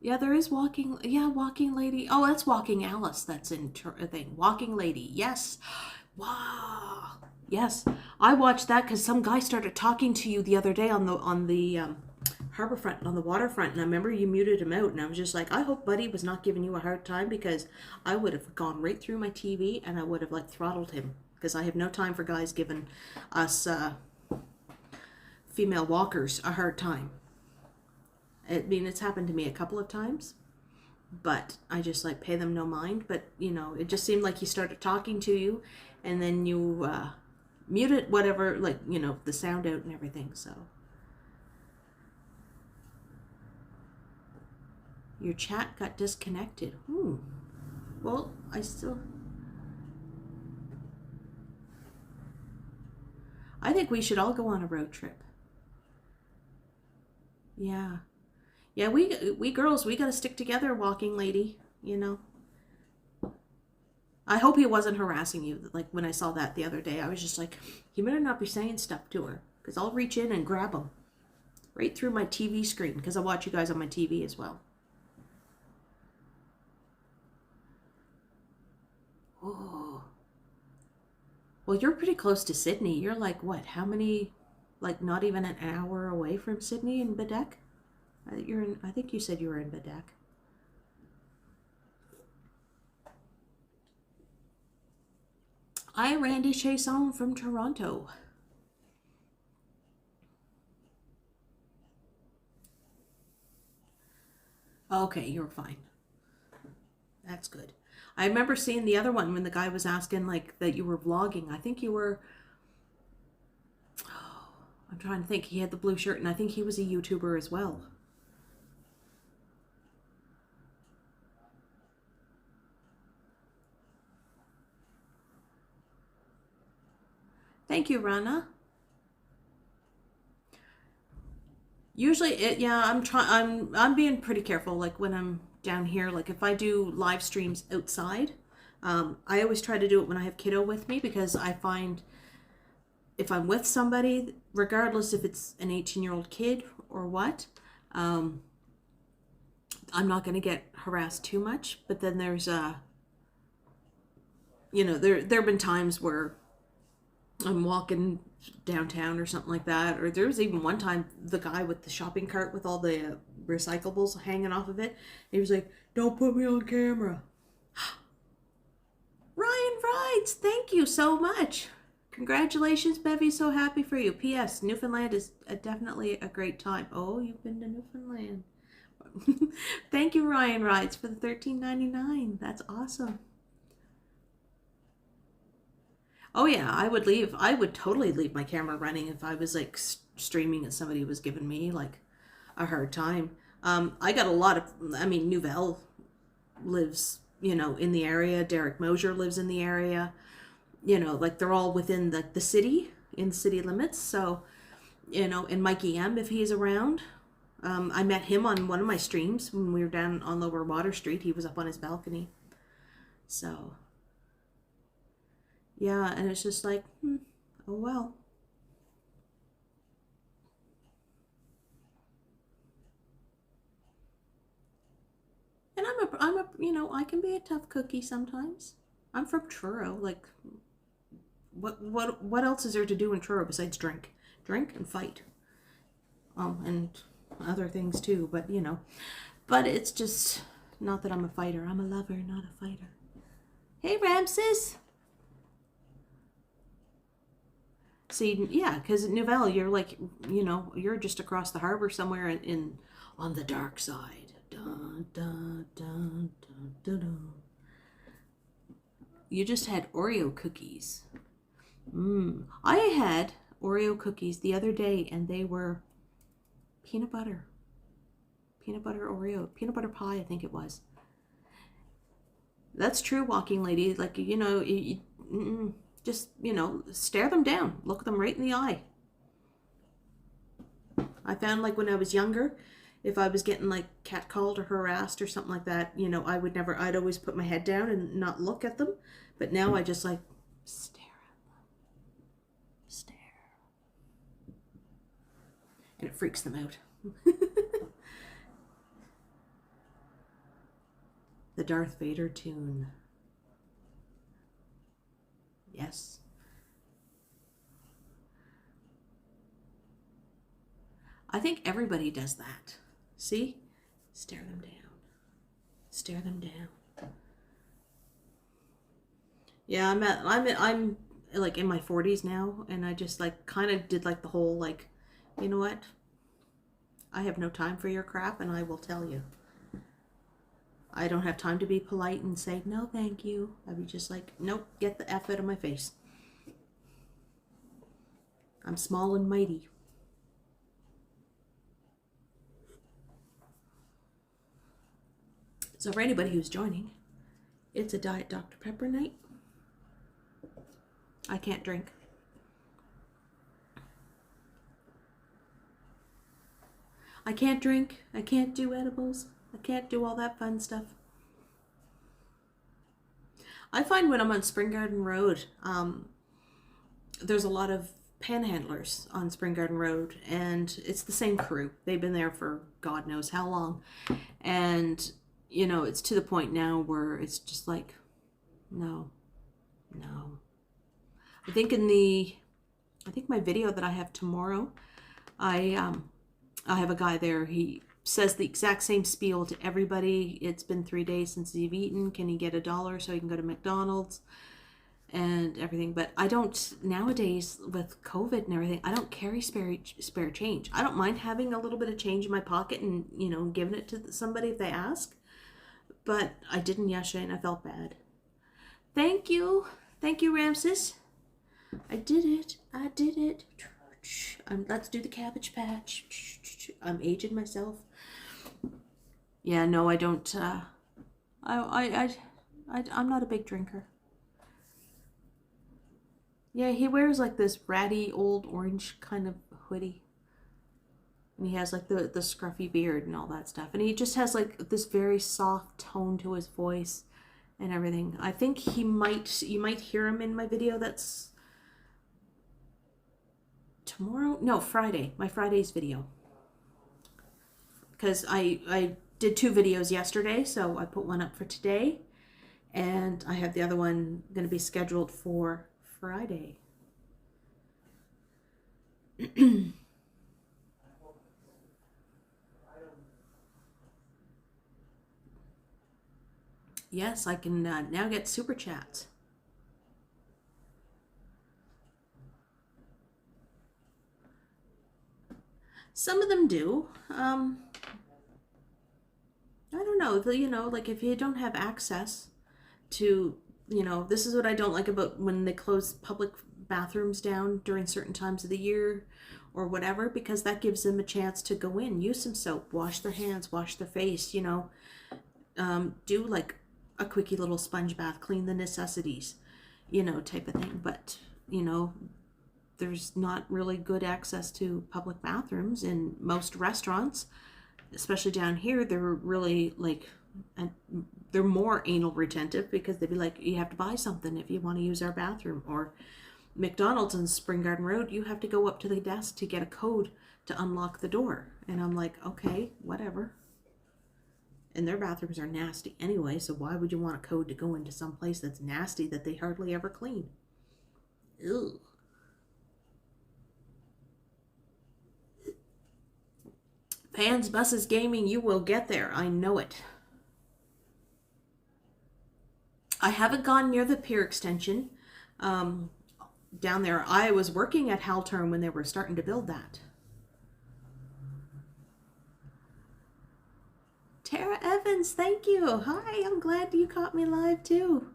Yeah, there is Walking Lady. Oh, that's Walking Alice. That's in a thing. Walking Lady. Yes. Wow. Yes. I watched that because some guy started talking to you the other day on the harbor front, on the waterfront, and I remember you muted him out, and I was just like, I hope Buddy was not giving you a hard time, because I would have gone right through my TV and I would have like throttled him, because I have no time for guys giving us female walkers a hard time. I mean, it's happened to me a couple of times, but I just like pay them no mind. But you know, it just seemed like he started talking to you, and then you muted whatever, like, you know, the sound out and everything. So your chat got disconnected. Well, I think we should all go on a road trip. Yeah. Yeah, we girls, we gotta stick together, Walking Lady, you know. I hope he wasn't harassing you. Like, when I saw that the other day, I was just like, he better not be saying stuff to her, because I'll reach in and grab him right through my TV screen, because I watch you guys on my TV as well. Oh. Well, you're pretty close to Sydney. You're like, what, how many, like, not even an hour away from Sydney in Bedeck? I think you said you were in Bedeck. I, Randy Chason from Toronto. Okay, you're fine. That's good. I remember seeing the other one when the guy was asking, like, that you were vlogging. I think you were... Oh, I'm trying to think. He had the blue shirt, and I think he was a YouTuber as well. Thank you, Rana. Usually, I'm being pretty careful. Like, when I'm down here, like if I do live streams outside, I always try to do it when I have kiddo with me, because I find if I'm with somebody, regardless if it's an 18-year-old kid or what, I'm not going to get harassed too much. But then there's you know, there have been times where I'm walking downtown or something like that, or there was even one time the guy with the shopping cart with all the recyclables hanging off of it, he was like, don't put me on camera. Ryan Rides, thank you so much. Congratulations, Bevy, so happy for you. P.S. Newfoundland is definitely a great time. Oh, you've been to Newfoundland. Thank you, Ryan Rides, for the $13.99. That's awesome. Oh yeah, I would totally leave my camera running if I was like streaming and somebody was giving me like a hard time. I got a lot of, I mean, Nouvelle lives, you know, in the area. Derek Mosier lives in the area. You know, like they're all within the city, in city limits. So, you know, and Mikey M, if he's around. I met him on one of my streams when we were down on Lower Water Street. He was up on his balcony. So... yeah, and it's just like, oh well. And I'm a, you know, I can be a tough cookie sometimes. I'm from Truro. Like, what else is there to do in Truro besides drink and fight, and other things too. But you know, but it's just not that I'm a fighter. I'm a lover, not a fighter. Hey, Ramses. See, yeah, because Nouvelle, you're like, you know, you're just across the harbor somewhere in on the dark side. Dun, dun, dun, dun, dun, dun. You just had Oreo cookies. I had Oreo cookies the other day, and they were peanut butter Oreo, peanut butter pie, I think it was. That's true, walking lady. Like, you know, just, you know, stare them down, look them right in the eye. I found, like, when I was younger, if I was getting, like, catcalled or harassed or something like that, you know, I'd always put my head down and not look at them. But now I just, like, stare at them. Stare. And it freaks them out. The Darth Vader tune. Yes. I think everybody does that. See? Stare them down. Stare them down. Yeah, I'm like in my 40s now, and I just like kind of did like the whole like, you know what? I have no time for your crap, and I will tell you. I don't have time to be polite and say, no, thank you. I'd be just like, nope, get the F out of my face. I'm small and mighty. So for anybody who's joining, it's a Diet Dr. Pepper night. I can't drink. I can't drink. I can't do edibles. I can't do all that fun stuff. I find when I'm on Spring Garden Road, there's a lot of panhandlers on Spring Garden Road, and it's the same crew. They've been there for God knows how long. And, you know, it's to the point now where it's just like, no. I think my video that I have tomorrow, I have a guy there. He says the exact same spiel to everybody. It's been 3 days since they've eaten. Can he get $1 so he can go to McDonald's and everything? But I don't, nowadays with COVID and everything, I don't carry spare change. I don't mind having a little bit of change in my pocket and, you know, giving it to somebody if they ask. But I didn't yesterday, and I felt bad. Thank you, Ramses. I did it. Let's do the Cabbage Patch. I'm aging myself. Yeah, no, I don't. I'm not a big drinker. Yeah, he wears like this ratty old orange kind of hoodie, and he has like the scruffy beard and all that stuff, and he just has like this very soft tone to his voice and everything. I think you might hear him in my video that's tomorrow. No, Friday. My Friday's video. Because I did 2 videos yesterday, so I put one up for today, and I have the other one going to be scheduled for Friday. Yes, I can now get Superchats. Some of them do. I don't know. You know, like if you don't have access to, you know, this is what I don't like about when they close public bathrooms down during certain times of the year or whatever, because that gives them a chance to go in, use some soap, wash their hands, wash their face, you know, do like a quickie little sponge bath, clean the necessities, you know, type of thing. But, you know, there's not really good access to public bathrooms in most restaurants, especially down here. They're really like, and they're more anal retentive because they'd be like, you have to buy something if you want to use our bathroom. Or McDonald's on Spring Garden Road, you have to go up to the desk to get a code to unlock the door. And I'm like, okay, whatever. And their bathrooms are nasty anyway, so why would you want a code to go into some place that's nasty that they hardly ever clean? Ew. Fans, buses, gaming, you will get there. I know it. I haven't gone near the pier extension down there. I was working at Haltern when they were starting to build that. Tara F, Evans, thank you. Hi, I'm glad you caught me live too.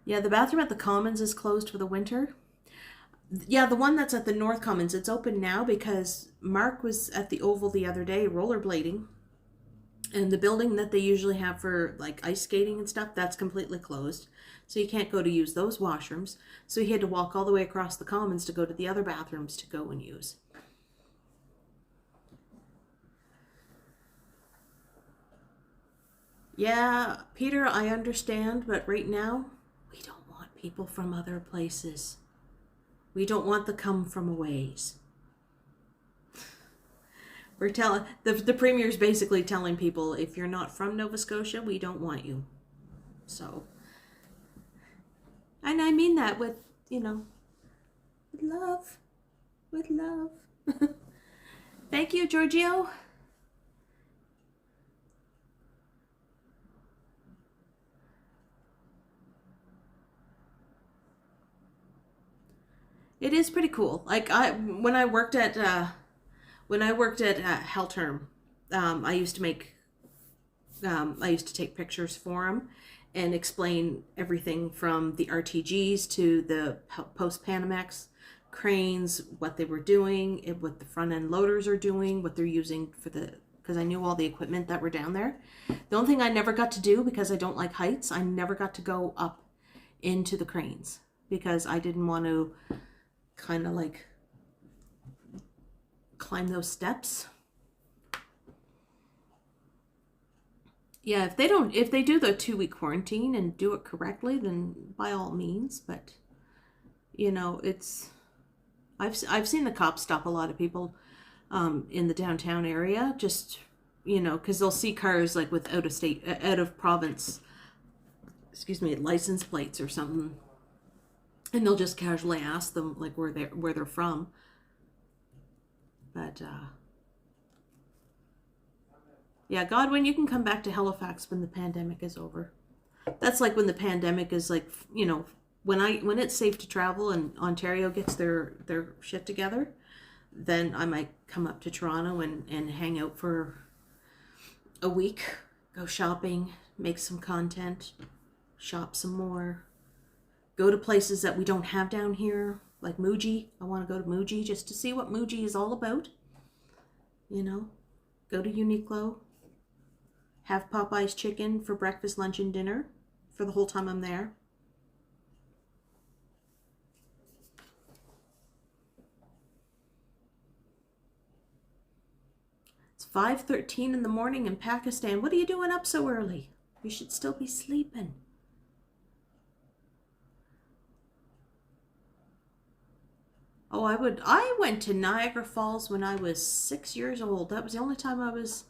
Yeah, the bathroom at the Commons is closed for the winter. Yeah, the one that's at the North Commons, it's open now because Mark was at the Oval the other day rollerblading. And the building that they usually have for like ice skating and stuff, that's completely closed. So you can't go to use those washrooms. So he had to walk all the way across the Commons to go to the other bathrooms to go and use. Yeah, Peter, I understand, but right now, we don't want people from other places. We don't want the come from aways. We're telling the premier's basically telling people, if you're not from Nova Scotia, we don't want you. So, and I mean that with, you know, with love. With love. Thank you, Giorgio. It is pretty cool. Like when I worked at Helterm, I used to take pictures for them and explain everything from the RTGs to the post-Panamax cranes, what they were doing, what the front end loaders are doing, what they're using for because I knew all the equipment that were down there. The only thing I never got to do, because I don't like heights, I never got to go up into the cranes because I didn't want to kind of like climb those steps. Yeah, if they do the 2-week quarantine and do it correctly, then by all means. But you know, I've seen the cops stop a lot of people in the downtown area, just, you know, because they'll see cars like with out of province, license plates or something, and they'll just casually ask them like where they're from. But yeah, Godwin, you can come back to Halifax when the pandemic is over. That's like when the pandemic is like, you know, when it's safe to travel and Ontario gets their shit together, then I might come up to Toronto and hang out for a week, go shopping, make some content, shop some more, go to places that we don't have down here, like Muji. I want to go to Muji just to see what Muji is all about. You know, go to Uniqlo, have Popeye's chicken for breakfast, lunch, and dinner for the whole time I'm there. It's 5:13 in the morning in Pakistan. What are you doing up so early? You should still be sleeping. Oh, I went to Niagara Falls when I was 6 years old. That was the only time I was,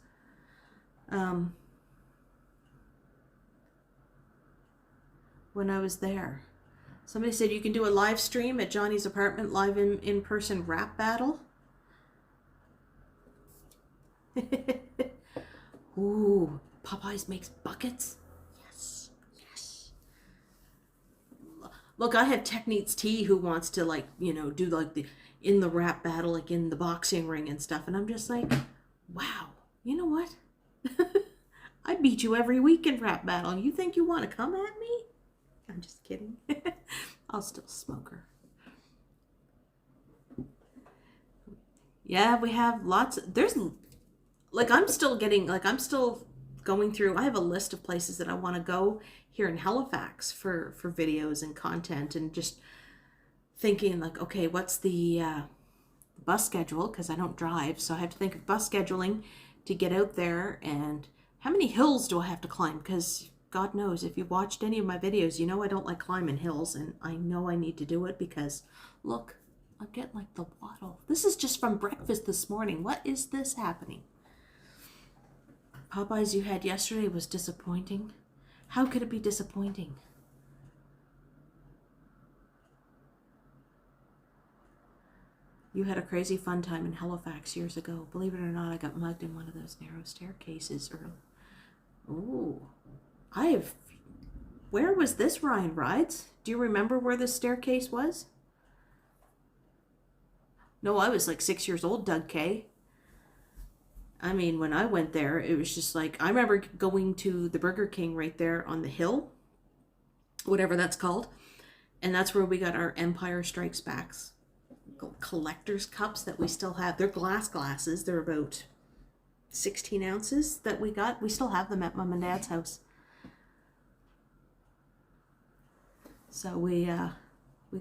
when I was there. Somebody said you can do a live stream at Johnny's apartment, live in-person rap battle. Ooh, Popeyes makes buckets. Yes, yes. Look, I have Techniques T who wants to, like, you know, do like in the rap battle, like in the boxing ring and stuff, and I'm just like, wow, you know what? I beat you every week in rap battle. You think you want to come at me? I'm just kidding. I'll still smoke her. Yeah, we have lots. There's like, I'm still going through. I have a list of places that I want to go here in Halifax for videos and content, and just thinking like, okay, what's the bus schedule, because I don't drive, so I have to think of bus scheduling to get out there, and how many hills do I have to climb, because God knows, if you've watched any of my videos, you know I don't like climbing hills, and I know I need to do it because, look, I get like the waddle. This is just from breakfast this morning. What is this happening? Popeyes you had yesterday was disappointing. How could it be disappointing? You had a crazy fun time in Halifax years ago. Believe it or not, I got mugged in one of those narrow staircases early. Ooh. Where was this, Ryan Rides? Do you remember where this staircase was? No, I was like 6 years old, Doug K. I mean, when I went there, it was just like, I remember going to the Burger King right there on the hill, whatever that's called. And that's where we got our Empire Strikes Backs collector's cups that we still have. They're glasses. They're about 16 ounces that we got. We still have them at Mom and Dad's house. So we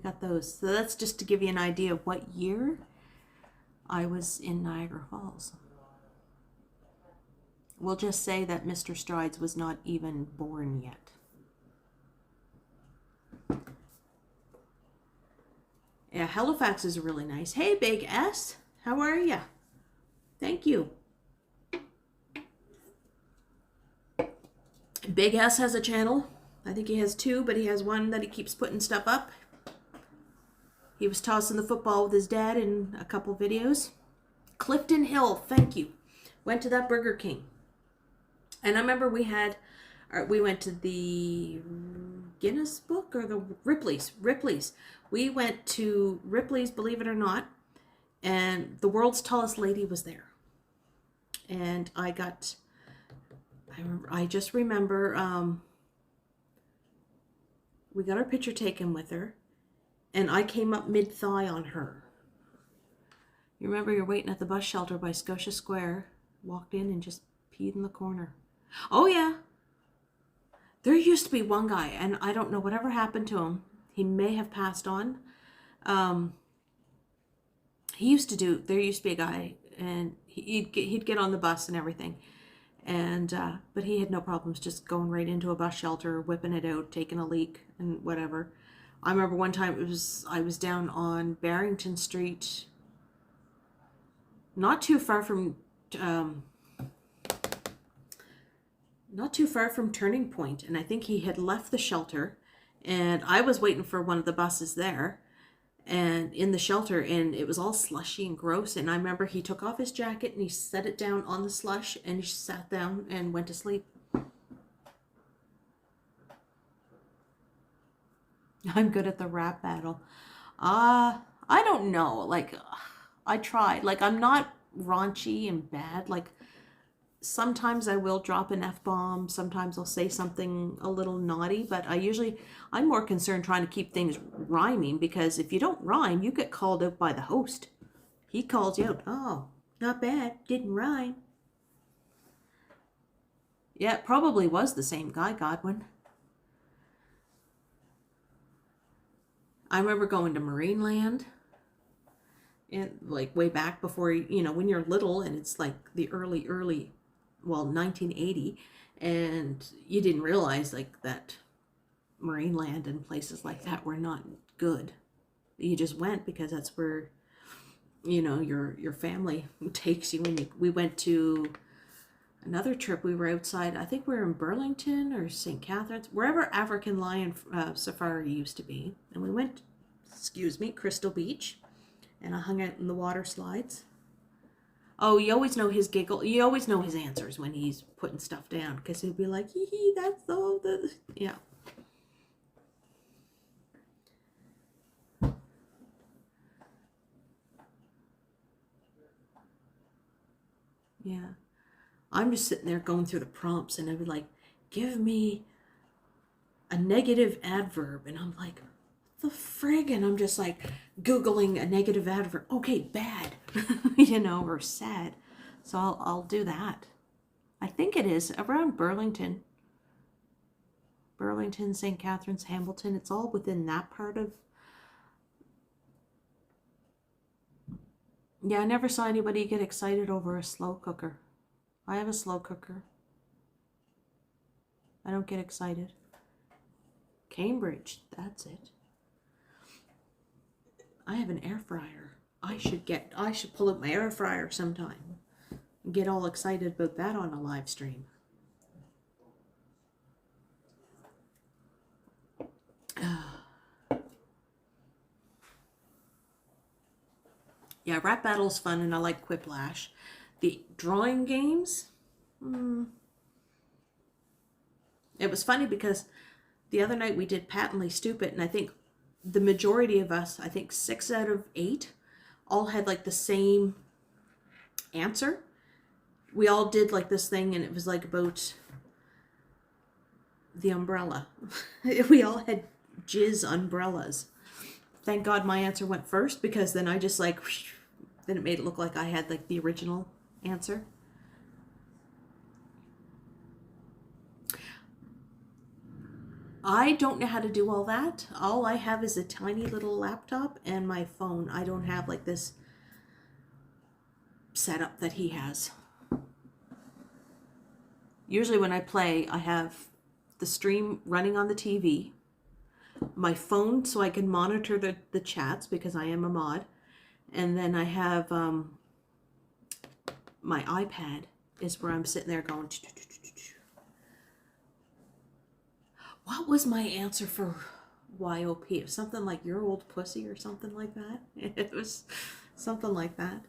got those. So that's just to give you an idea of what year I was in Niagara Falls. We'll just say that Mr. Strides was not even born yet. Yeah, Halifax is really nice. Hey, Big S, how are ya? Thank you. Big S has a channel. I think he has two, but he has one that he keeps putting stuff up. He was tossing the football with his dad in a couple videos. Clifton Hill, thank you. Went to that Burger King. And I remember we went to the Guinness Book or the Ripley's. We went to Ripley's, believe it or not, and the world's tallest lady was there. And I just remember we got our picture taken with her, and I came up mid-thigh on her. You remember you're waiting at the bus shelter by Scotia Square, walked in and just peed in the corner. Oh yeah. There used to be one guy, and I don't know whatever happened to him. He may have passed on. There used to be a guy, and he'd get on the bus and everything. And, but he had no problems just going right into a bus shelter, whipping it out, taking a leak and whatever. I remember one time I was down on Barrington Street, not too far from Turning Point, and I think he had left the shelter, and I was waiting for one of the buses there, and in the shelter, and it was all slushy and gross, and I remember he took off his jacket and he set it down on the slush, and he sat down and went to sleep. I'm good at the rap battle. I don't know, like, I tried, like, I'm not raunchy and bad, like, sometimes I will drop an F-bomb, sometimes I'll say something a little naughty, but I'm more concerned trying to keep things rhyming, because if you don't rhyme, you get called out by the host. He calls you out, oh, not bad, didn't rhyme. Yeah, it probably was the same guy, Godwin. I remember going to Marineland, and like way back before, you know, when you're little and it's like the early 1980, and you didn't realize like that Marineland and places like that were not good. You just went because that's where, you know, your family takes you. When we went to another trip, we were outside, I think we were in Burlington or St. Catharines, wherever African Lion Safari used to be, and we went, Crystal Beach, and I hung out in the water slides. Oh, you always know his giggle. You always know his answers when he's putting stuff down, because he'll be like, hee hee, that's all the, yeah. Yeah. I'm just sitting there going through the prompts, and I'd be like, give me a negative adverb. And I'm like, the frig? And I'm just like Googling a negative adverb. Okay, bad, you know, or sad. So I'll do that. I think it is around Burlington, St. Catharines, Hamilton. It's all within that part of. Yeah, I never saw anybody get excited over a slow cooker. I have a slow cooker. I don't get excited. Cambridge, that's it. I have an air fryer. I should pull up my air fryer sometime and get all excited about that on a live stream. Yeah, rap battle's fun, and I like Quiplash. The drawing games, it was funny because the other night we did Patently Stupid, and I think the majority of us, I think 6 out of 8, all had like the same answer. we all did like this thing, and it was like about the umbrella. We all had jizz umbrellas. Thank God my answer went first, because then I just like, then it made it look like I had like the original answer. I don't know how to do all that. All I have is a tiny little laptop and my phone. I don't have like this setup that he has. Usually when I play, I have the stream running on the TV, my phone so I can monitor the chats because I am a mod, and then I have my iPad is where I'm sitting there going. What was my answer for YOP? It was something like "your old pussy" or something like that. It was something like that.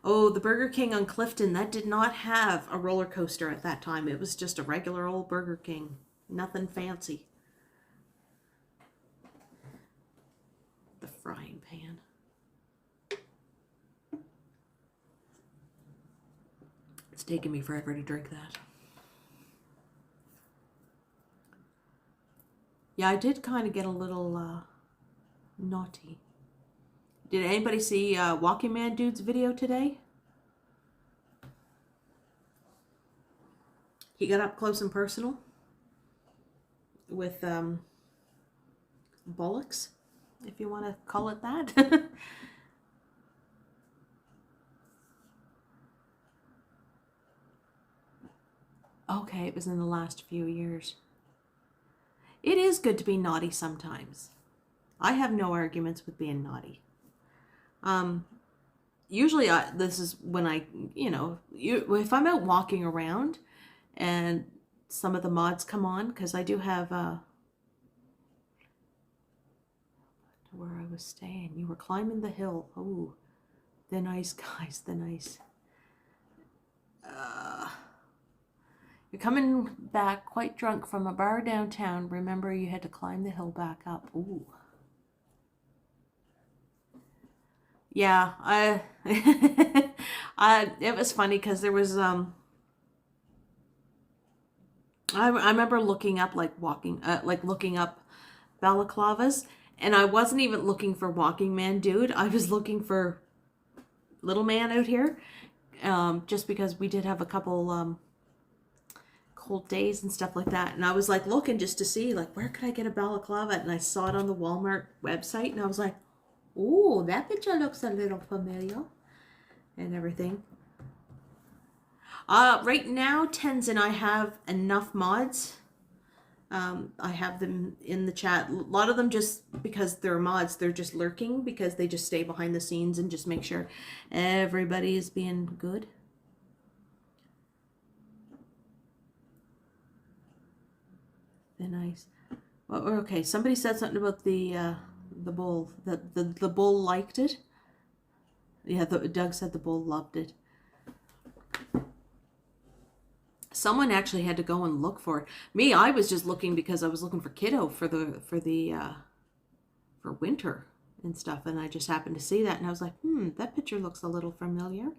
Oh, the Burger King on Clifton, that did not have a roller coaster at that time. It was just a regular old Burger King. Nothing fancy. The frying pan. It's taking me forever to drink that. Yeah, I did kind of get a little naughty. Did anybody see Walking Man Dude's video today? He got up close and personal with bollocks, if you want to call it that. Okay, it was in the last few years. It is good to be naughty sometimes. I have no arguments with being naughty. Usually this is when I, if I'm out walking around and some of the mods come on, because I do have where I was staying. You were climbing the hill. Oh, the nice guys, the nice. You're coming back quite drunk from a bar downtown. Remember, you had to climb the hill back up. Ooh. Yeah, it was funny because there was I remember looking up looking up balaclavas, and I wasn't even looking for Walking Man Dude. I was looking for Little Man out here, just because we did have a couple cold days and stuff like that, and I was like looking just to see like where could I get a balaclava, and I saw it on the Walmart website, and I was like, ooh, that picture looks a little familiar and everything. Right now, Tens and I have enough mods. I have them in the chat. A lot of them, just because they're mods, they're just lurking because they just stay behind the scenes and just make sure everybody is being good. They're nice. Well, okay, somebody said something about the bull. The bull liked it. Yeah, Doug said the bull loved it. Someone actually had to go and look for it. Me, I was just looking because I was looking for Kiddo for winter and stuff, and I just happened to see that, and I was like, that picture looks a little familiar.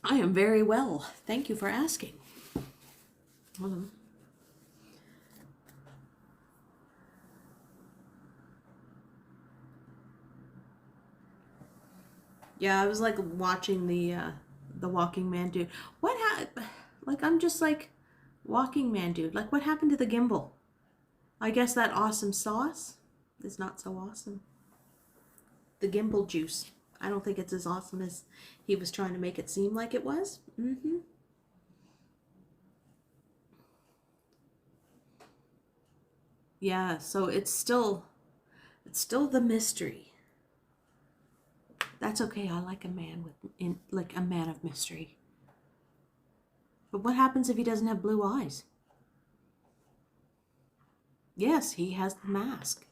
I am very well. Thank you for asking. Hold on. Yeah, I was like watching the Walking Man Dude. Like, I'm just like, Walking Man Dude. Like, what happened to the gimbal? I guess that awesome sauce is not so awesome. The gimbal juice. I don't think it's as awesome as he was trying to make it seem like it was. Yeah, so it's still the mystery. That's okay. I like a man a man of mystery. But what happens if he doesn't have blue eyes? Yes, he has the mask.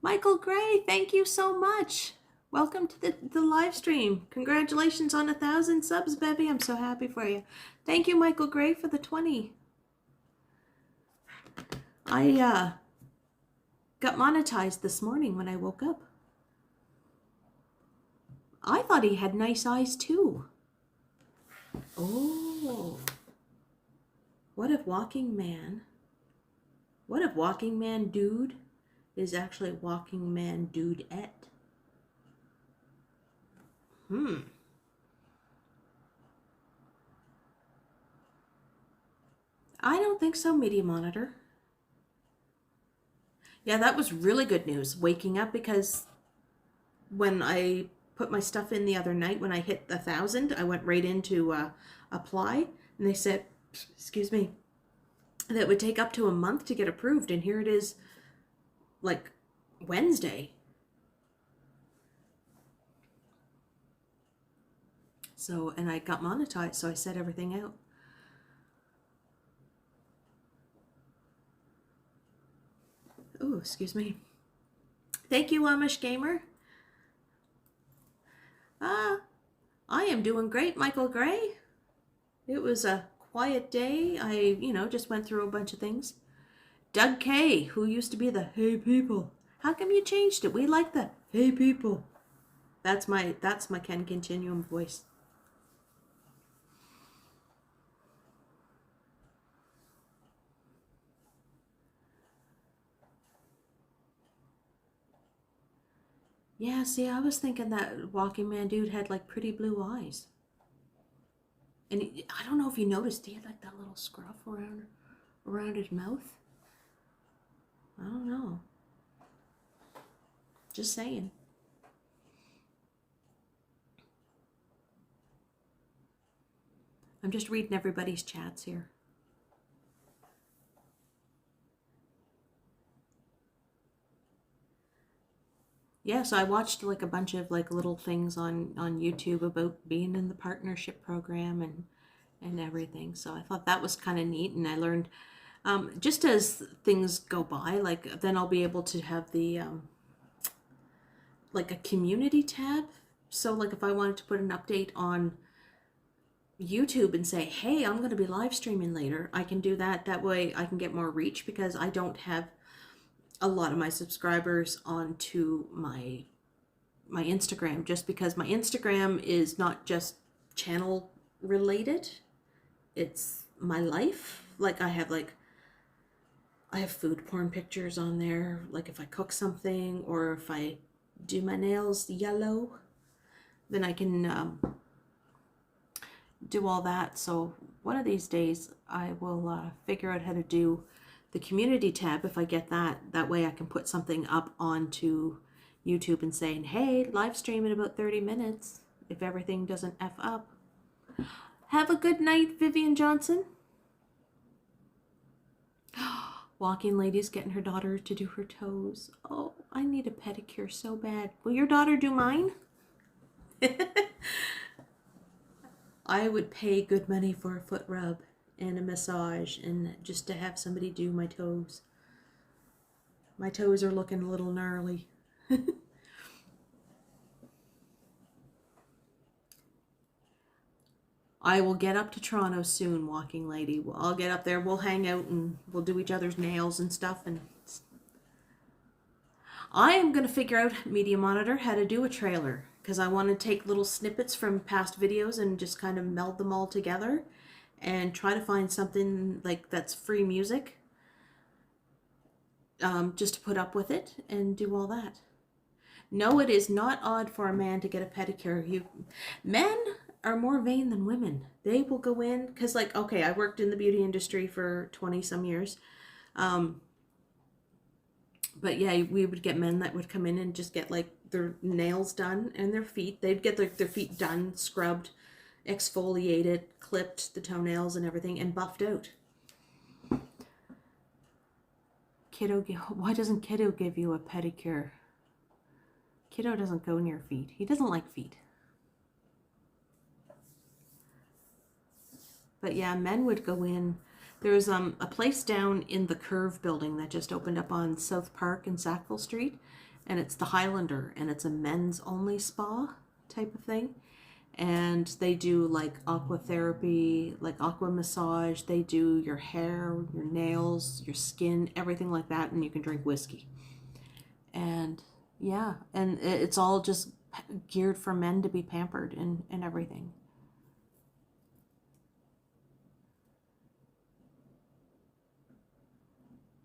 Michael Gray, thank you so much. Welcome to the live stream. Congratulations on 1,000 subs, baby. I'm so happy for you. Thank you, Michael Gray, for the 20. got monetized this morning when I woke up. I thought he had nice eyes too. Oh. What if Walking Man Dude is actually Walking Man Dude-ette? I don't think so, Media Monitor. Yeah, that was really good news, waking up, because when I put my stuff in the other night, when I hit 1,000, I went right into apply, and they said, excuse me, that it would take up to a month to get approved, and here it is, like, Wednesday. So, and I got monetized, so I set everything out. Ooh, excuse me. Thank you, Amish Gamer. I am doing great, Michael Gray. It was a quiet day. I, just went through a bunch of things. Doug K, who used to be the Hey People. How come you changed it? We like the Hey People. That's my Ken Continuum voice. Yeah, see, I was thinking that Walking Man Dude had like pretty blue eyes. And I don't know if you noticed, he had like that little scruff around his mouth. I don't know. Just saying. I'm just reading everybody's chats here. Yeah, so I watched like a bunch of like little things on YouTube about being in the partnership program and everything. So I thought that was kind of neat, and I learned just as things go by, like then I'll be able to have the like a community tab. So like if I wanted to put an update on YouTube and say, hey, I'm going to be live streaming later, I can do that. That way I can get more reach, because I don't have a lot of my subscribers onto my Instagram, just because my Instagram is not just channel related, it's my life. Like I have food porn pictures on there, like if I cook something or if I do my nails yellow, then I can do all that. So one of these days I will figure out how to do the community tab. If I get that way I can put something up onto YouTube and saying, hey, live stream in about 30 minutes if everything doesn't F up. Have a good night, Vivian Johnson. Walking lady's getting her daughter to do her toes. Oh, I need a pedicure so bad. Will your daughter do mine? I would pay good money for a foot rub and a massage, and just to have somebody do my toes. My toes are looking a little gnarly. I will get up to Toronto soon, Walking Lady. I'll get up there, we'll hang out, and we'll do each other's nails and stuff. And I am going to figure out, Media Monitor, how to do a trailer, because I want to take little snippets from past videos and just kind of meld them all together and try to find something like that's free music, just to put up with it and do all that. No, it is not odd for a man to get a pedicure. Men are more vain than women. They will go in, because like, okay, I worked in the beauty industry for 20 some years. But yeah, we would get men that would come in and just get like their nails done and their feet. They'd get their feet done, scrubbed, exfoliated, clipped the toenails and everything, and buffed out. Kiddo, why doesn't Kiddo give you a pedicure? Kiddo doesn't go near feet. He doesn't like feet. But yeah, men would go in. There's a place down in the Curve building that just opened up on South Park and Sackville Street, and it's the Highlander, and it's a men's only spa type of thing. And they do like aqua therapy, like aqua massage. They do your hair, your nails, your skin, everything like that, and you can drink whiskey. And yeah, and it's all just geared for men to be pampered and everything.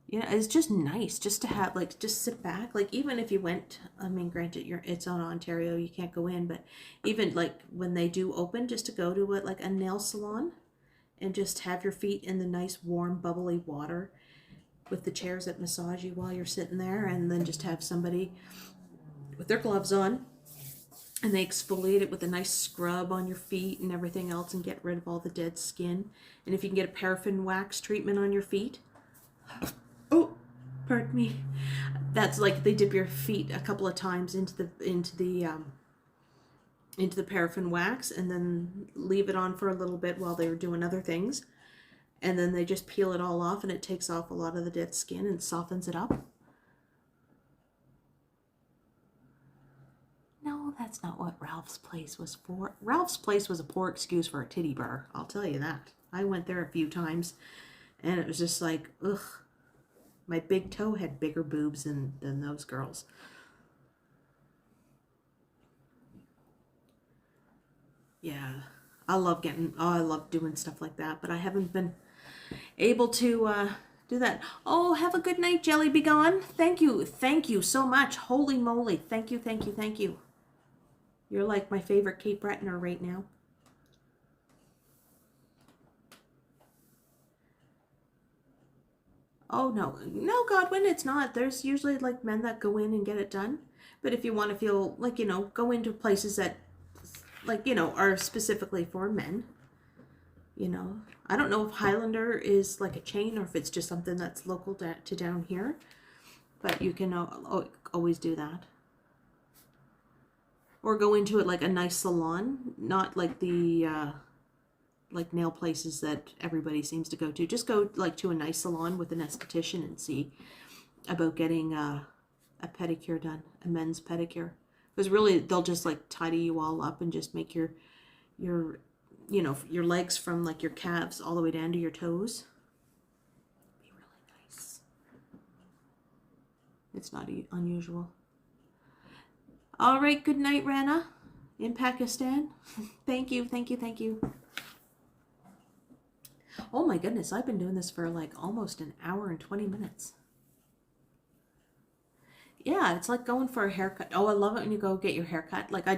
Yeah, it's just nice just to have, like, just sit back. Like, even if you went, I mean, granted, it's on Ontario, you can't go in, but even like when they do open, just to go to it, like a nail salon, and just have your feet in the nice, warm, bubbly water with the chairs that massage you while you're sitting there, and then just have somebody with their gloves on, and they exfoliate it with a nice scrub on your feet and everything else, and get rid of all the dead skin. And if you can get a paraffin wax treatment on your feet, oh, pardon me. That's like they dip your feet a couple of times into the paraffin wax, and then leave it on for a little bit while they're doing other things, and then they just peel it all off, and it takes off a lot of the dead skin and softens it up. No, that's not what Ralph's Place was for. Ralph's Place was a poor excuse for a titty bar, I'll tell you that. I went there a few times, and it was just like, ugh. My big toe had bigger boobs than those girls. Yeah, I love doing stuff like that, but I haven't been able to do that. Oh, have a good night, Jelly Be Gone. Thank you so much. Holy moly, thank you. You're like my favorite Cape Bretoner right now. Oh, no, Godwin, it's not. There's usually like men that go in and get it done. But if you want to feel like, go into places that, like, are specifically for men, I don't know if Highlander is like a chain or if it's just something that's local to down here. But you can always do that. Or go into it like a nice salon, not like the like nail places that everybody seems to go to. Just go like to a nice salon with an esthetician and see about getting a pedicure done, a men's pedicure. Because really, they'll just like tidy you all up and just make your legs from like your calves all the way down to your toes. Be really nice. It's not unusual. All right, good night, Rana, in Pakistan. Thank you. Oh my goodness, I've been doing this for like almost an hour and 20 minutes. Yeah, it's like going for a haircut. Oh, I love it when you go get your haircut. Like I'm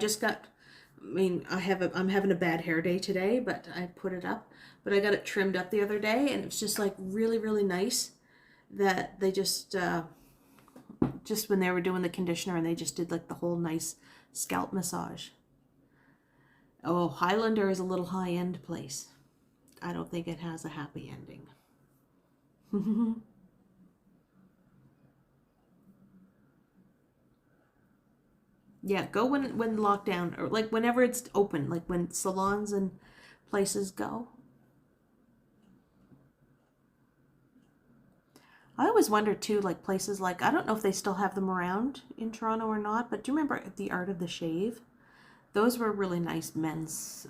having a bad hair day today, but I put it up. But I got it trimmed up the other day, and it's just like really, really nice that they just when they were doing the conditioner, and they just did like the whole nice scalp massage. Oh, Highlander is a little high-end place. I don't think it has a happy ending. Yeah, go when lockdown, or like whenever it's open, like when salons and places go. I always wonder too, like places like, I don't know if they still have them around in Toronto or not, but do you remember the Art of the Shave? Those were really nice men's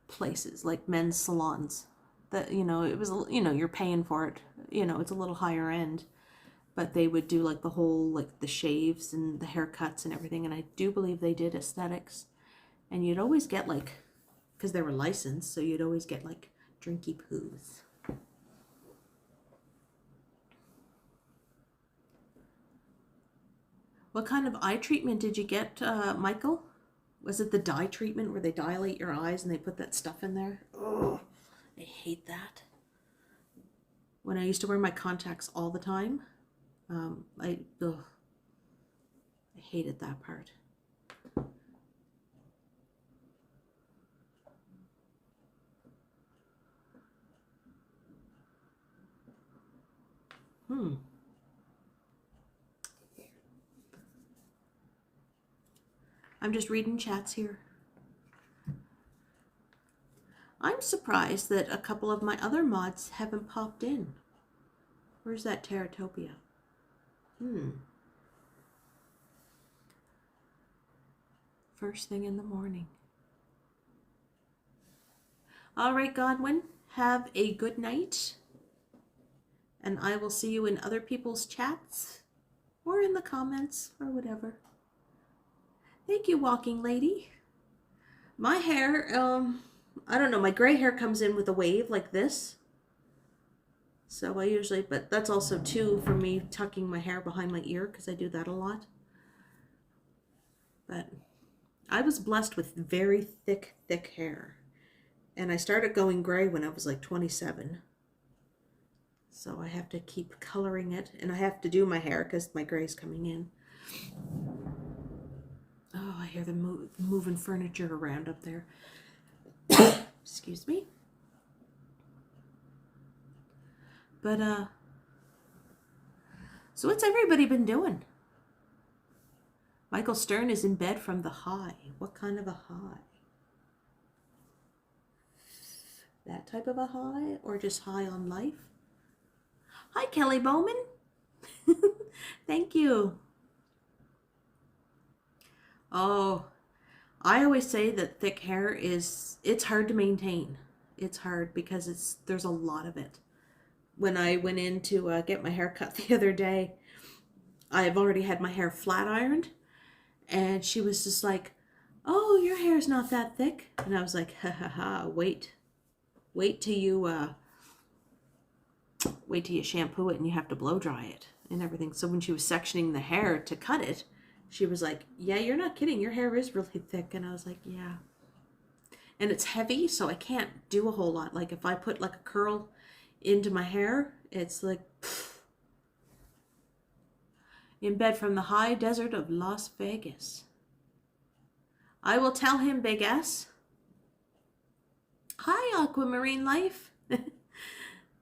places, like men's salons. That, it was, you're paying for it. It's a little higher end. But they would do like the whole, like the shaves and the haircuts and everything. And I do believe they did aesthetics. And you'd always get like, because they were licensed, so you'd always get like drinky poos. What kind of eye treatment did you get, Michael? Was it the dye treatment where they dilate your eyes and they put that stuff in there? Oh, I hate that. When I used to wear my contacts all the time, I hated that part. I'm just reading chats here. I'm surprised that a couple of my other mods haven't popped in. Where's that Teratopia? First thing in the morning. All right, Godwin, have a good night. And I will see you in other people's chats or in the comments or whatever. Thank you, walking lady. My hair, I don't know, my gray hair comes in with a wave like this. So I usually, but that's also too for me tucking my hair behind my ear because I do that a lot. But I was blessed with very thick hair. And I started going gray when I was like 27. So I have to keep coloring it. And I have to do my hair because my gray's coming in. Oh, I hear them moving furniture around up there. Excuse me. But, so what's everybody been doing? Michael Stern is in bed from the high. What kind of a high? That type of a high? Or just high on life? Hi, Kelly Bowman. Thank you. Oh, I always say that thick hair it's hard to maintain. It's hard because there's a lot of it. When I went in to get my hair cut the other day, I've already had my hair flat ironed, and she was just like, "Oh, your hair's not that thick," and I was like, "Ha ha ha! Wait till you shampoo it and you have to blow dry it and everything." So when she was sectioning the hair to cut it, she was like, "Yeah, you're not kidding. Your hair is really thick," and I was like, "Yeah." And it's heavy, so I can't do a whole lot. Like if I put like a curl into my hair, it's like pff. In bed from the high desert of Las Vegas. I will tell him, Big S. Hi, Aquamarine Life.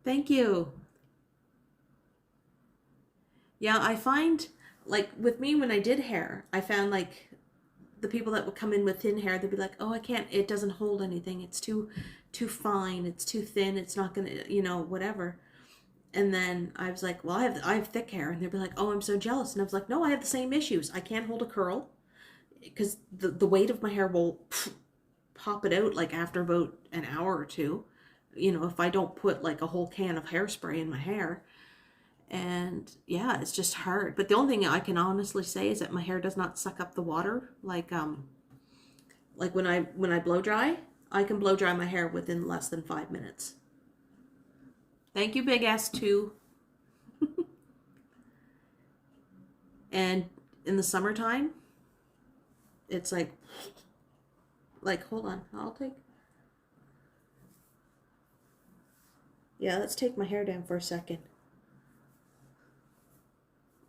Thank you. Yeah, I find, like, with me when I did hair, I found, like, the people that would come in with thin hair, they'd be like, "Oh, I can't, it doesn't hold anything. It's too fine. It's too thin. It's not going to, whatever." And then I was like, "Well, I have thick hair." And they'd be like, "Oh, I'm so jealous." And I was like, "No, I have the same issues. I can't hold a curl because the weight of my hair will pop it out, like, after about an hour or two. If I don't put, like, a whole can of hairspray in my hair. And yeah, it's just hard. But the only thing I can honestly say is that my hair does not suck up the water. Like when I blow dry, I can blow dry my hair within less than 5 minutes. Thank you, Big S2. And in the summertime, it's like, hold on, let's take my hair down for a second.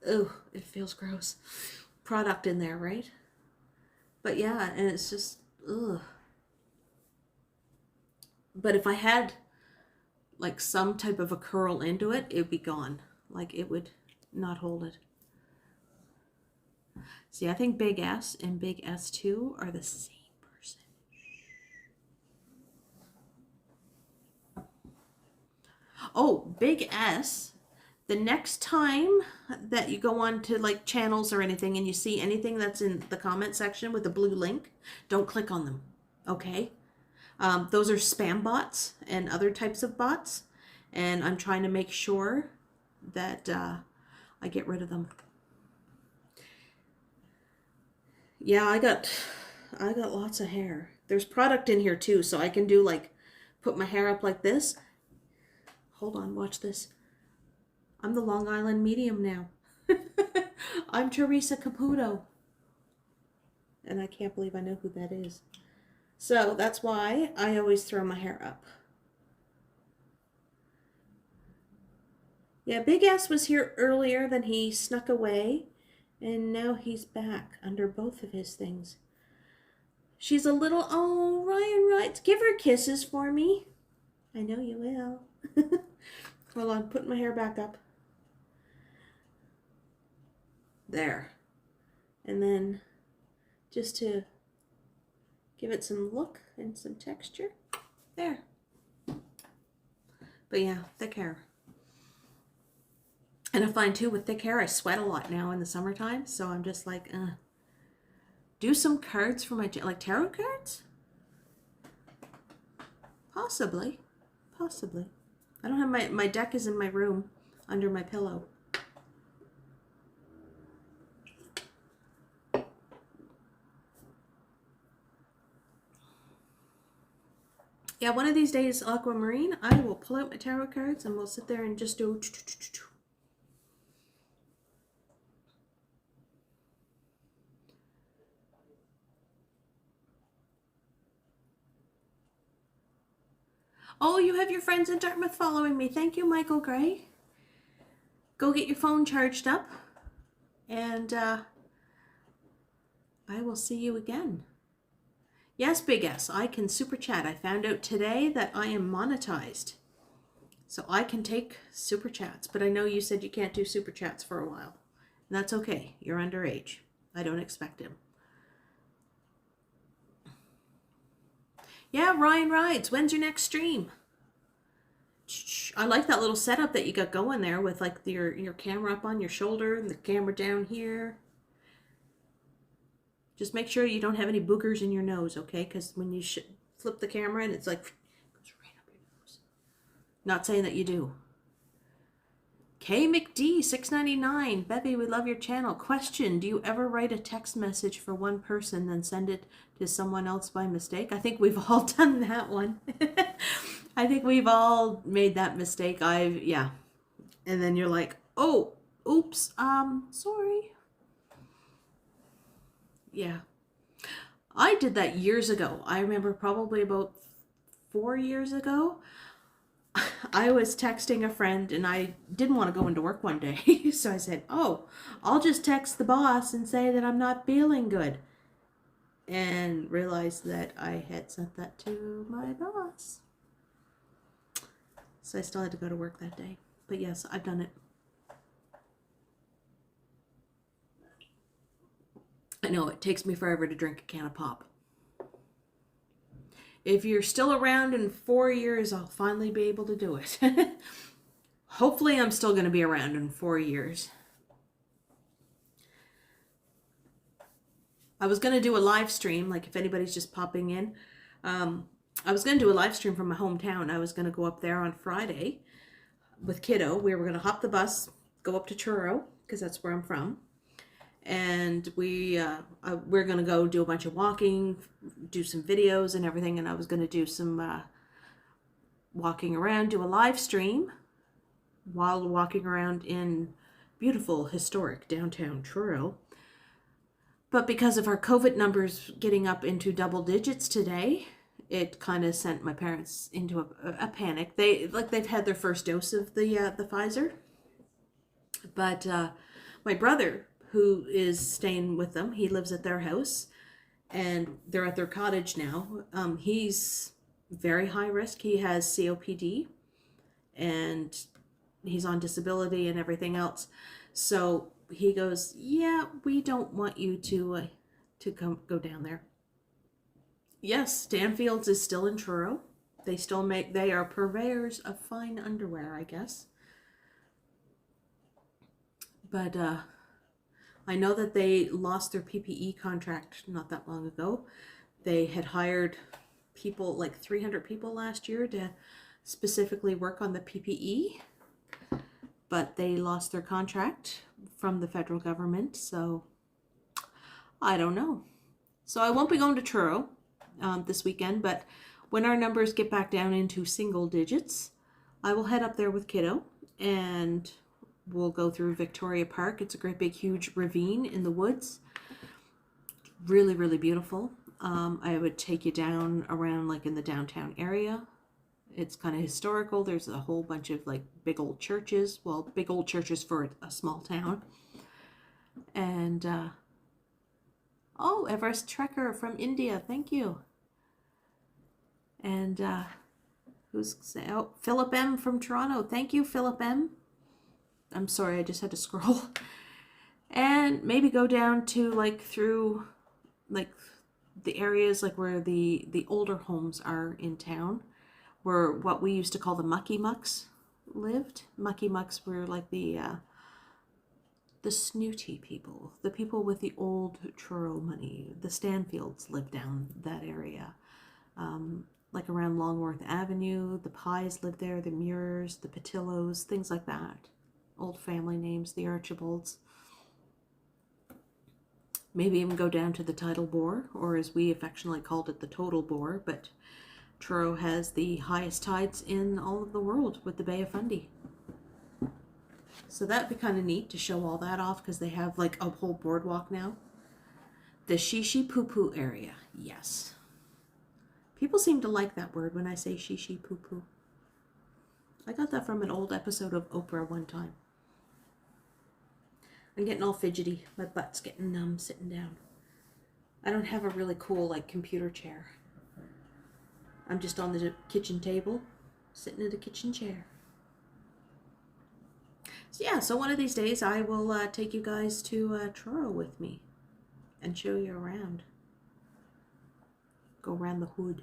Ugh, it feels gross. Product in there, right? But yeah, and it's just, ugh. But if I had, like, some type of a curl into it, it would be gone. Like, it would not hold it. See, I think Big S and Big S2 are the same person. Oh, Big S, the next time that you go on to, like, channels or anything and you see anything that's in the comment section with a blue link, don't click on them, okay? Those are spam bots and other types of bots, and I'm trying to make sure that I get rid of them. Yeah, I got lots of hair. There's product in here too, so I can do, like, put my hair up like this. Hold on, watch this. I'm the Long Island medium now. I'm Teresa Caputo. And I can't believe I know who that is. So that's why I always throw my hair up. Yeah, Big S was here earlier, then he snuck away, and now he's back under both of his things. She's a little, oh, Ryan Wright, give her kisses for me. I know you will. Hold on, putting my hair back up. There. And then just to give it some look and some texture. There. But yeah, thick hair. And I find too with thick hair, I sweat a lot now in the summertime. So I'm just like, do some cards for my, like, tarot cards? Possibly. Possibly. I don't have my deck is in my room under my pillow. Yeah, one of these days, Aquamarine, I will pull out my tarot cards and we'll sit there and just do... Oh, you have your friends in Dartmouth following me. Thank you, Michael Gray. Go get your phone charged up, and I will see you again. Yes, Big S, I can super chat. I found out today that I am monetized. So I can take super chats, but I know you said you can't do super chats for a while. And that's okay. You're underage. I don't expect him. Yeah, Ryan Rides. When's your next stream? I like that little setup that you got going there with like your camera up on your shoulder and the camera down here. Just make sure you don't have any boogers in your nose, okay? Because when you flip the camera and it's like goes right up your nose. Not saying that you do. K McD 699. Bevy, we love your channel. Question: do you ever write a text message for one person then send it to someone else by mistake? I think we've all done that one. I think we've all made that mistake. Yeah. And then you're like, oh, oops, sorry. Yeah. I did that years ago. I remember probably about 4 years ago. I was texting a friend and I didn't want to go into work one day. So I said, oh, I'll just text the boss and say that I'm not feeling good. And realized that I had sent that to my boss. So I still had to go to work that day. But yes, I've done it. I know it takes me forever to drink a can of pop. If you're still around in 4 years, I'll finally be able to do it. Hopefully I'm still going to be around in 4 years. I was going to do a live stream, like if anybody's just popping in. I was going to do a live stream from my hometown. I was going to go up there on Friday with Kiddo. We were going to hop the bus, go up to Truro, because that's where I'm from. And we're going to go do a bunch of walking, do some videos and everything. And I was going to do some walking around, do a live stream while walking around in beautiful, historic downtown Truro. But because of our COVID numbers getting up into double digits today, it kind of sent my parents into a panic. They've had their first dose of the Pfizer. But my brother, who is staying with them, he lives at their house, and they're at their cottage now. He's very high risk. He has COPD, and he's on disability and everything else. So he goes, yeah, we don't want you to go down there. Yes, Stanfield's is still in Truro. They are purveyors of fine underwear, I guess. But I know that they lost their PPE contract not that long ago. They had hired people, like 300 people last year, to specifically work on the PPE. But they lost their contract from the federal government, so I don't know. So I won't be going to Truro this weekend, but when our numbers get back down into single digits, I will head up there with Kiddo, and we'll go through Victoria Park. It's a great big huge ravine in the woods. Really, really beautiful. I would take you down around like in the downtown area. It's kind of historical. There's a whole bunch of like big old churches. Well, big old churches for a small town. And oh, Everest Trekker from India. Thank you. And Philip M from Toronto. Thank you, Philip M. I'm sorry, I just had to scroll. And maybe go down to like through like the areas like where the older homes are in town, where what we used to call the mucky mucks lived. Mucky mucks were like the snooty people, the people with the old Truro money. The Stanfields lived down that area. Like around Longworth Avenue, the Pies lived there, the Muirs, the Patillos, things like that. Old family names, the Archibalds. Maybe even go down to the Tidal Bore, or as we affectionately called it, the Total Bore. But Truro has the highest tides in all of the world with the Bay of Fundy. So that'd be kind of neat to show all that off because they have like a whole boardwalk now. The shishi poo poo area, yes. People seem to like that word when I say shishi poo poo. I got that from an old episode of Oprah one time. I'm getting all fidgety. My butt's getting numb sitting down. I don't have a really cool like computer chair. I'm just on the kitchen table, sitting in a kitchen chair. So yeah, so one of these days I will take you guys to Truro with me and show you around. Go around the hood.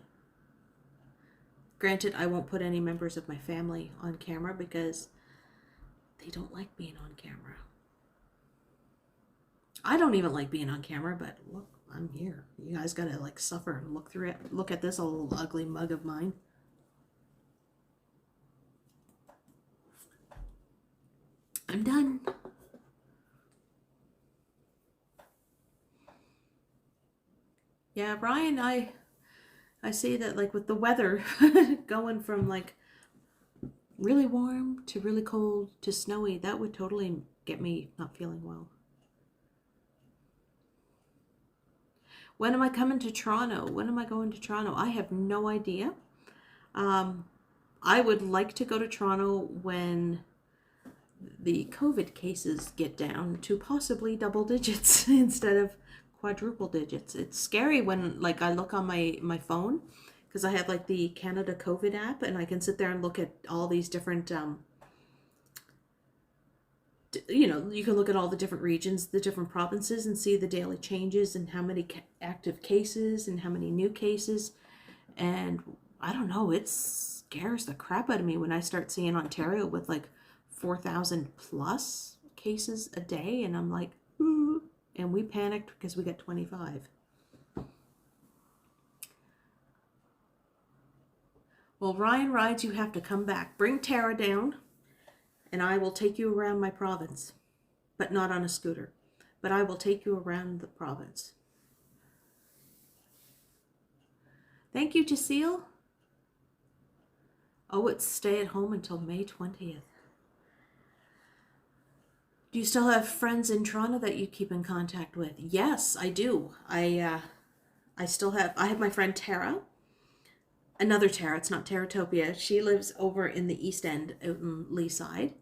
Granted, I won't put any members of my family on camera because they don't like being on camera. I don't even like being on camera, but look, I'm here. You guys gotta like suffer and look through it. Look at this old ugly mug of mine. I'm done. Yeah, Ryan, I see that like with the weather going from like really warm to really cold to snowy, that would totally get me not feeling well. When am I coming to Toronto? When am I going to Toronto? I have no idea. I would like to go to Toronto when the COVID cases get down to possibly double digits instead of quadruple digits. It's scary when like I look on my phone because I have like the Canada COVID app and I can sit there and look at all these different you know, you can look at all the different regions, the different provinces, and see the daily changes and how many active cases and how many new cases. And I don't know, it scares the crap out of me when I start seeing Ontario with like 4,000 plus cases a day. And I'm like, ooh. And we panicked because we got 25. Well, Ryan Rides, you have to come back. Bring Tara down. And I will take you around my province, but not on a scooter. But I will take you around the province. Thank you, Jaceel. Oh, it's stay at home until May 20th. Do you still have friends in Toronto that you keep in contact with? Yes, I do. I still have, I have my friend Tara. Another Tara, it's not Teratopia. She lives over in the East End, out in Leaside.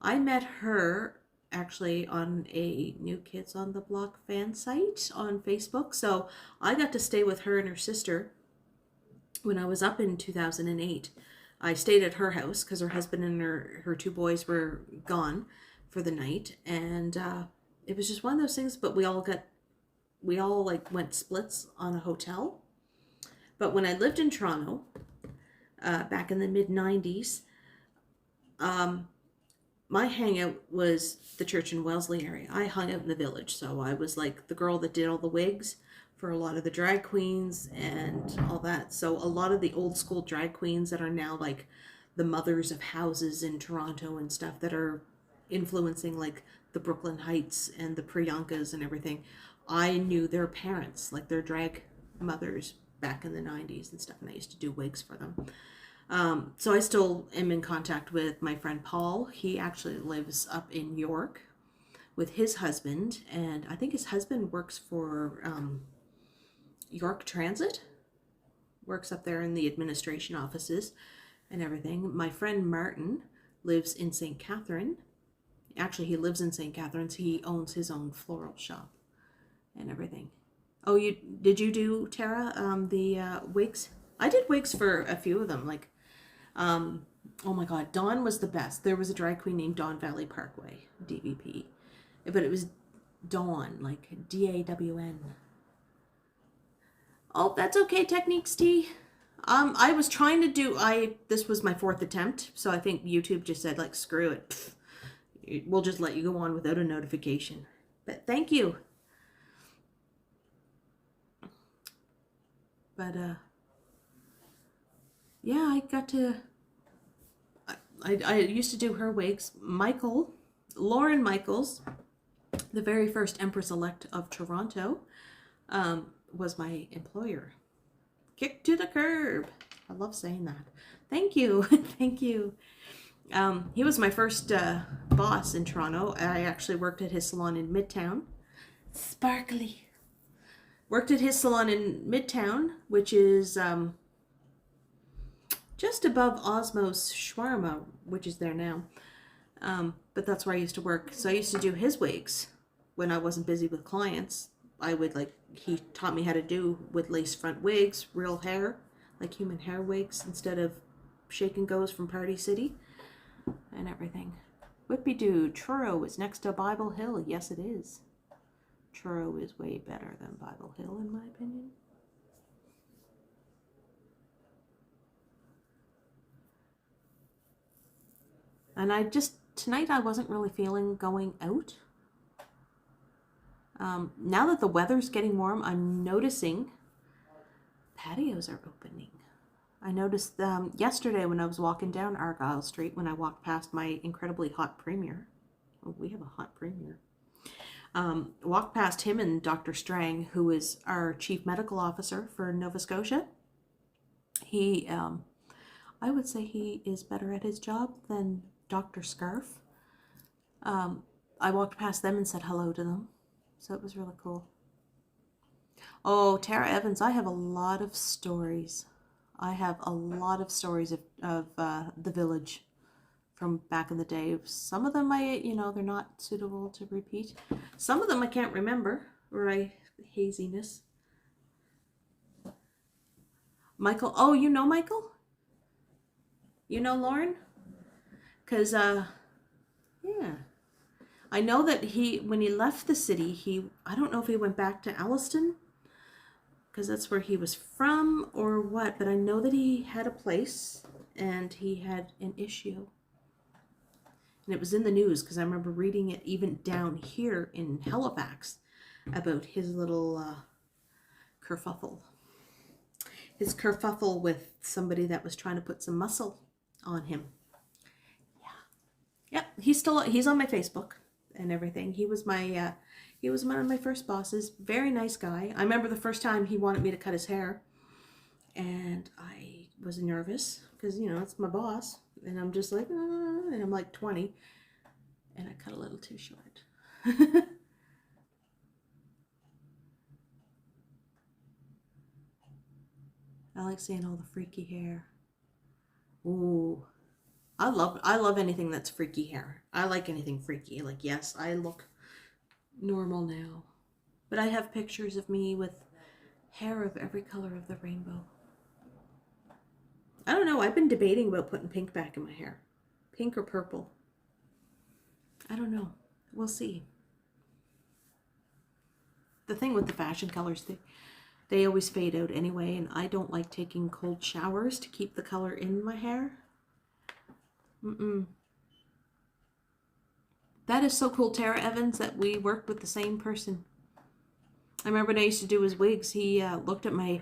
I met her actually on a New Kids on the Block fan site on Facebook. So I got to stay with her and her sister when I was up in 2008. I stayed at her house because her husband and her two boys were gone for the night. And it was just one of those things, but we all like went splits on a hotel. But when I lived in Toronto, back in the mid-90s, my hangout was the Church and Wellesley area. I hung out in the Village, so I was like the girl that did all the wigs for a lot of the drag queens and all that. So a lot of the old school drag queens that are now like the mothers of houses in Toronto and stuff that are influencing like the Brooklyn Heights and the Priyankas and everything, I knew their parents, like their drag mothers back in the 90s and stuff, and I used to do wigs for them. So I still am in contact with my friend Paul. He actually lives up in York with his husband, and I think his husband works for York Transit, works up there in the administration offices and everything. My friend Martin lives in St. Catherine. Actually, he lives in St. Catharines. He owns his own floral shop and everything. Oh, did you do, Tara, the wigs? I did wigs for a few of them. Like, oh my God, Dawn was the best. There was a drag queen named Dawn Valley Parkway, DVP. But it was Dawn, like D-A-W-N. Oh, that's okay, Techniques T. I was trying to do, this was my 4th attempt, so I think YouTube just said, like, screw it. Pfft, we'll just let you go on without a notification. But thank you. But, yeah, I got to, I used to do her wigs. Lauren Michaels, the very first Empress-elect of Toronto, was my employer. Kick to the curb. I love saying that. Thank you. Thank you. He was my first boss in Toronto. I actually worked at his salon in Midtown. Sparkly. Worked at his salon in Midtown, which is just above Osmo's Shawarma, which is there now. But that's where I used to work. So I used to do his wigs when I wasn't busy with clients. I would he taught me how to do with lace front wigs, real hair, like human hair wigs instead of shake and goes from Party City and everything. Whippy doo, Truro is next to Bible Hill. Yes, it is. Truro is way better than Bible Hill, in my opinion. And tonight I wasn't really feeling going out. Now that the weather's getting warm, I'm noticing patios are opening. I noticed yesterday when I was walking down Argyle Street, when I walked past my incredibly hot premier. Oh, we have a hot premier. Walked past him and Dr. Strang, who is our chief medical officer for Nova Scotia. He, I would say he is better at his job than Dr. Scarf. I walked past them and said hello to them. So it was really cool. Oh, Tara Evans, I have a lot of stories. I have a lot of stories of the village from back in the day. Some of them they're not suitable to repeat. Some of them I can't remember, or haziness. Michael, oh, you know Michael? You know Lauren? Because, yeah. I know that when he left the city, I don't know if he went back to Alliston, because that's where he was from or what, but I know that he had a place and he had an issue. And it was in the news because I remember reading it even down here in Halifax about his little kerfuffle. His kerfuffle with somebody that was trying to put some muscle on him. Yeah. Yep, he's on my Facebook and everything. He was one of my first bosses. Very nice guy. I remember the first time he wanted me to cut his hair, and I was nervous because it's my boss, and I'm just like, and I'm like 20, and I cut a little too short. I like seeing all the freaky hair. Ooh. I love anything that's freaky hair. I like anything freaky. Like, yes, I look normal now. But I have pictures of me with hair of every color of the rainbow. I don't know. I've been debating about putting pink back in my hair. Pink or purple. I don't know. We'll see. The thing with the fashion colors, they always fade out anyway, and I don't like taking cold showers to keep the color in my hair. That is so cool, Tara Evans, that we worked with the same person. I remember when I used to do his wigs, he looked at my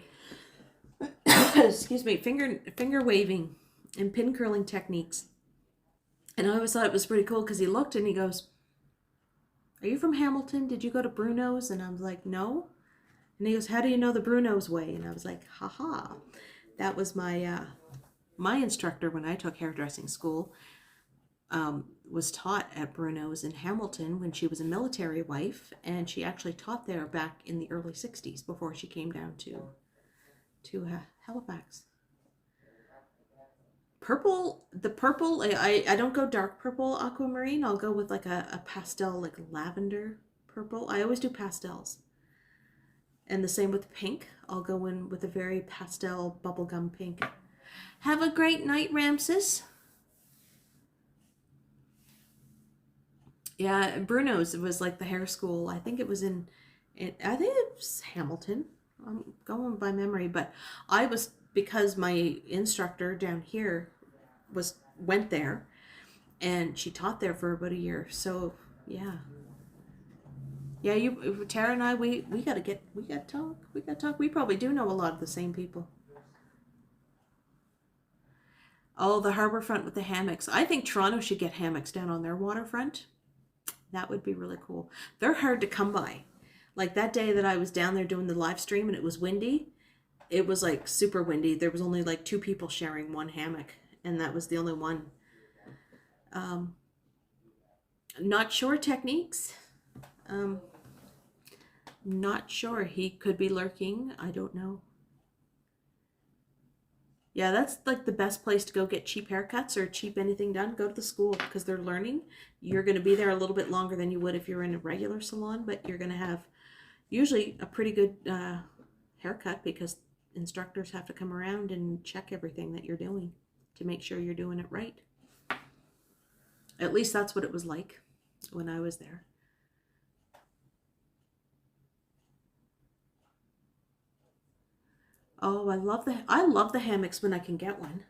excuse me, finger waving and pin curling techniques. And I always thought it was pretty cool because he looked and he goes, "Are you from Hamilton? Did you go to Bruno's?" And I was like, "No." And he goes, "How do you know the Bruno's way?" And I was like, haha. That was my my instructor when I took hairdressing school. Was taught at Bruno's in Hamilton when she was a military wife, and she actually taught there back in the early 60s before she came down to Halifax. Purple, I don't go dark purple aquamarine. I'll go with like a pastel, like lavender purple. I always do pastels. And the same with pink. I'll go in with a very pastel bubblegum pink. Have a great night, Ramses. Yeah, Bruno's, it was like the hair school. I think it was I think it was Hamilton. I'm going by memory, but because my instructor down here went there, and she taught there for about a year. So yeah. Yeah, Tara and I, we gotta talk. We probably do know a lot of the same people. Oh, the harborfront with the hammocks. I think Toronto should get hammocks down on their waterfront. That would be really cool. They're hard to come by. Like that day that I was down there doing the live stream and it was windy, it was like super windy. There was only like 2 people sharing one hammock, and that was the only one. Not sure techniques. Not sure. He could be lurking. I don't know. Yeah, that's like the best place to go get cheap haircuts or cheap anything done. Go to the school because they're learning. You're going to be there a little bit longer than you would if you're in a regular salon, but you're going to have usually a pretty good haircut because instructors have to come around and check everything that you're doing to make sure you're doing it right. At least that's what it was like when I was there. Oh, I love the hammocks when I can get one.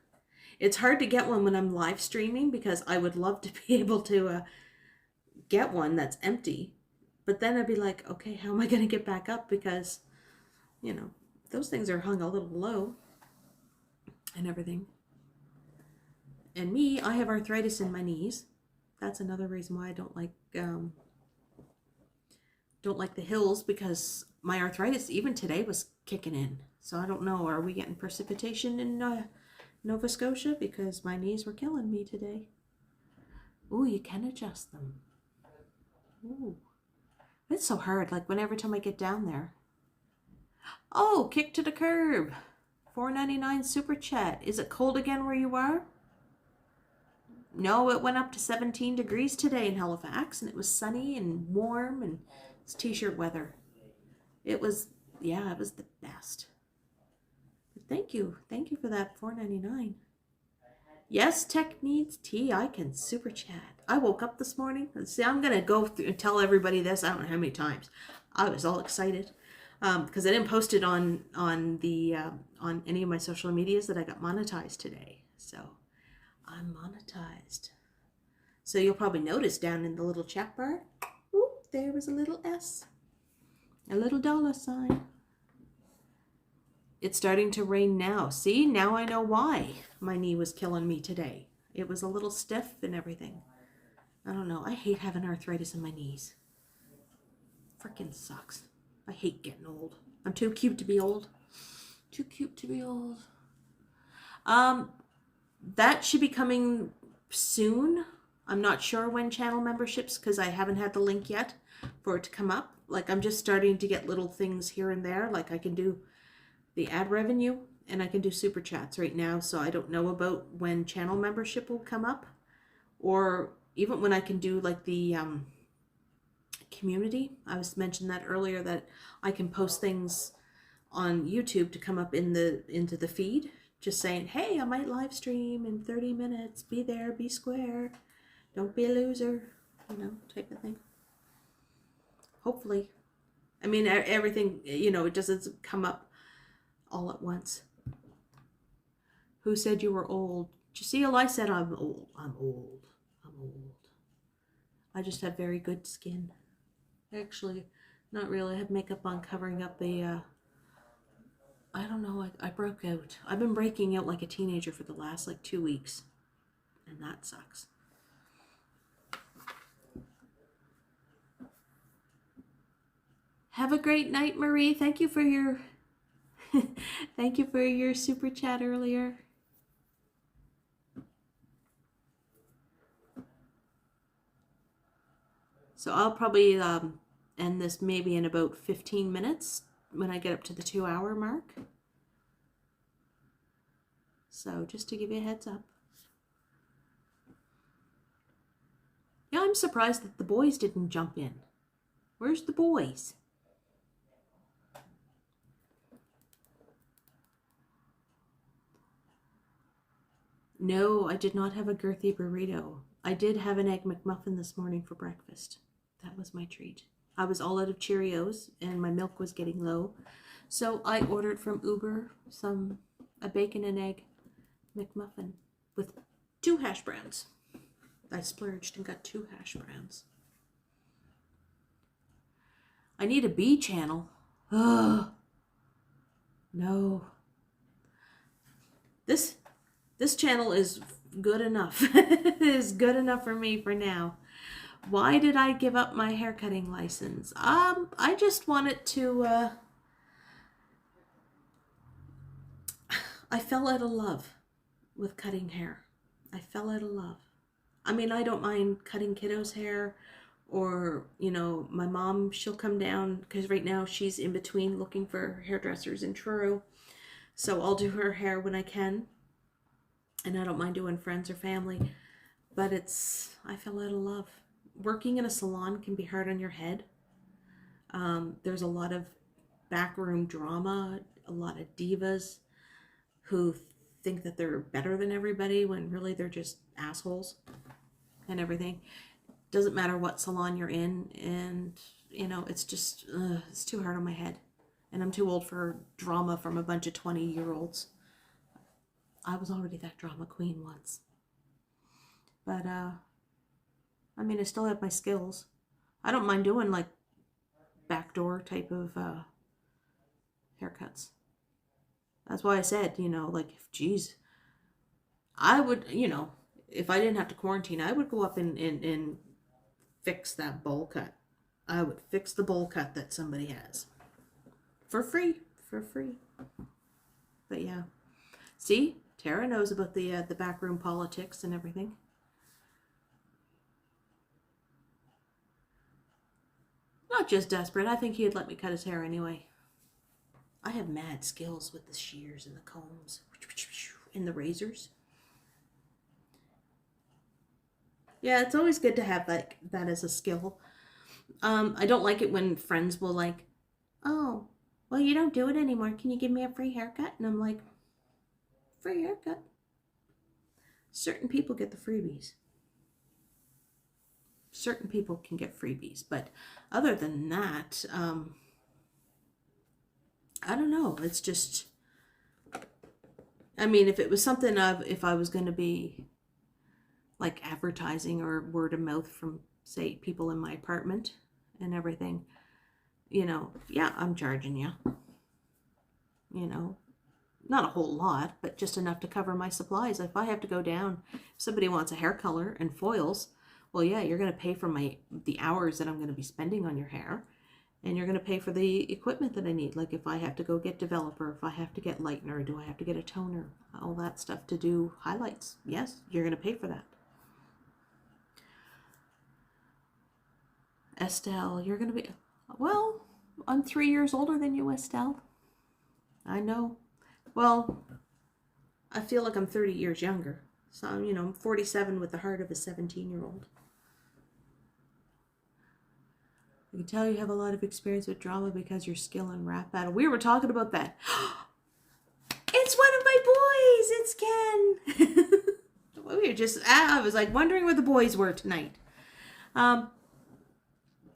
It's hard to get one when I'm live streaming because I would love to be able to get one that's empty. But then I'd be like, okay, how am I going to get back up? Because, you know, those things are hung a little low and everything. And me, I have arthritis in my knees. That's another reason why I don't like the hills, because my arthritis even today was kicking in. So I don't know, are we getting precipitation in Nova Scotia? Because my knees were killing me today. Ooh, you can adjust them. Ooh. It's so hard, like whenever time I get down there. Oh, kick to the curb. $4.99 super chat. Is it cold again where you are? No, it went up to 17 degrees today in Halifax, and it was sunny and warm, and it's t-shirt weather. It was, yeah, it was the best. But thank you for that $4.99. Yes, tech needs tea. I can super chat. I woke up this morning. See, I'm gonna go through and tell everybody this. I don't know how many times. I was all excited because I didn't post it on any of my social medias that I got monetized today. So I'm monetized. So you'll probably notice down in the little chat bar, oop, there was a little S, a little $sign. It's starting to rain now. See, now I know why my knee was killing me today. It was a little stiff and everything. I don't know. I hate having arthritis in my knees. Freaking sucks. I hate getting old. I'm too cute to be old. Too cute to be old. That should be coming soon. I'm not sure when channel memberships, because I haven't had the link yet for it to come up. Like, I'm just starting to get little things here and there. Like, I can do the ad revenue and I can do super chats right now. So I don't know about when channel membership will come up, or even when I can do like the community. I was mentioning that earlier, that I can post things on YouTube to come up into the feed, just saying, hey, I might live stream in 30 minutes. Be there, be square. Don't be a loser, you know, type of thing. Hopefully. I mean, everything, you know, it doesn't come up all at once. Who said you were old? Jaceel, I said I'm old. I'm old. I'm old. I just have very good skin. Actually, not really. I have makeup on covering up the, I don't know, I broke out. I've been breaking out like a teenager for the last like 2 weeks. And that sucks. Have a great night, Marie. Thank you for your thank you for your super chat earlier. So I'll probably end this maybe in about 15 minutes when I get up to the 2-hour mark. So just to give you a heads up. Yeah, I'm surprised that the boys didn't jump in. Where's the boys? No, I did not have a girthy burrito. I did have an Egg McMuffin this morning for breakfast. That was my treat. I was all out of Cheerios and my milk was getting low. So I ordered from Uber a bacon and egg McMuffin with 2 hash browns. I splurged and got 2 hash browns. I need a B channel. Ugh. No. This channel is good enough. It is good enough for me for now. Why did I give up my haircutting license? I just wanted to, I fell out of love with cutting hair. I fell out of love. I mean, I don't mind cutting kiddos' hair, or, you know, my mom, she'll come down, because right now she's in between looking for hairdressers in Truro. So I'll do her hair when I can. And I don't mind doing friends or family. But I fell out of love. Working in a salon can be hard on your head. There's a lot of backroom drama, a lot of divas who think that they're better than everybody when really they're just assholes and everything. Doesn't matter what salon you're in, and you know, it's just it's too hard on my head, and I'm too old for drama from a bunch of 20-year-olds. I was already that drama queen once, but I mean, I still have my skills. I don't mind doing like backdoor type of haircuts. That's why I said, you know, like, geez, I would, you know, if I didn't have to quarantine, I would go up and fix that bowl cut. I would fix the bowl cut that somebody has. For free. But yeah. See? Tara knows about the backroom politics and everything. Not just desperate. I think he'd let me cut his hair anyway. I have mad skills with the shears and the combs and the razors. Yeah, it's always good to have that as a skill. I don't like it when friends will like, oh, well, you don't do it anymore. Can you give me a free haircut? And I'm like, free haircut? Certain people get the freebies. Certain people can get freebies. But other than that, I don't know. It's just, I mean, if it was something if I was going to be like advertising or word of mouth from, say, people in my apartment and everything, you know, yeah, I'm charging you. You know, not a whole lot, but just enough to cover my supplies. If I have to go down, if somebody wants a hair color and foils, well, yeah, you're going to pay for the hours that I'm going to be spending on your hair. And you're going to pay for the equipment that I need. Like if I have to go get developer, if I have to get lightener, do I have to get a toner, all that stuff to do highlights. Yes, you're going to pay for that. Estelle, you're going to be, well, I'm 3 years older than you, Estelle. I know. Well, I feel like I'm 30 years younger. So, you know, I'm 47 with the heart of a 17-year-old. I can tell you have a lot of experience with drama because your skill in rap battle. We were talking about that. It's one of my boys. It's Ken. We were just, I was like wondering where the boys were tonight.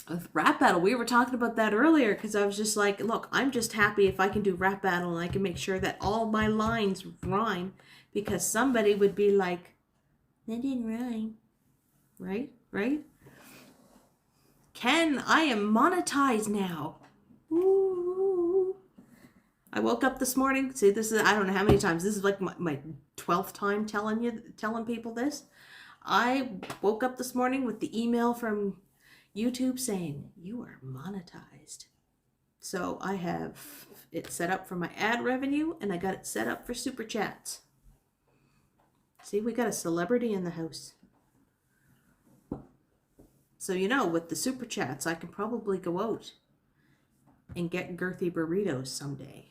With rap battle, we were talking about that earlier because I was just like, look, I'm just happy if I can do rap battle and I can make sure that all my lines rhyme, because somebody would be like, that didn't rhyme. Right? Ken, I am monetized now. Ooh. I woke up this morning. See, this is, I don't know how many times. This is like my 12th time telling people this. I woke up this morning with the email from YouTube saying, you are monetized. So I have it set up for my ad revenue, and I got it set up for Superchats. See, we got a celebrity in the house. So, you know, with the Super Chats, I can probably go out and get girthy burritos someday.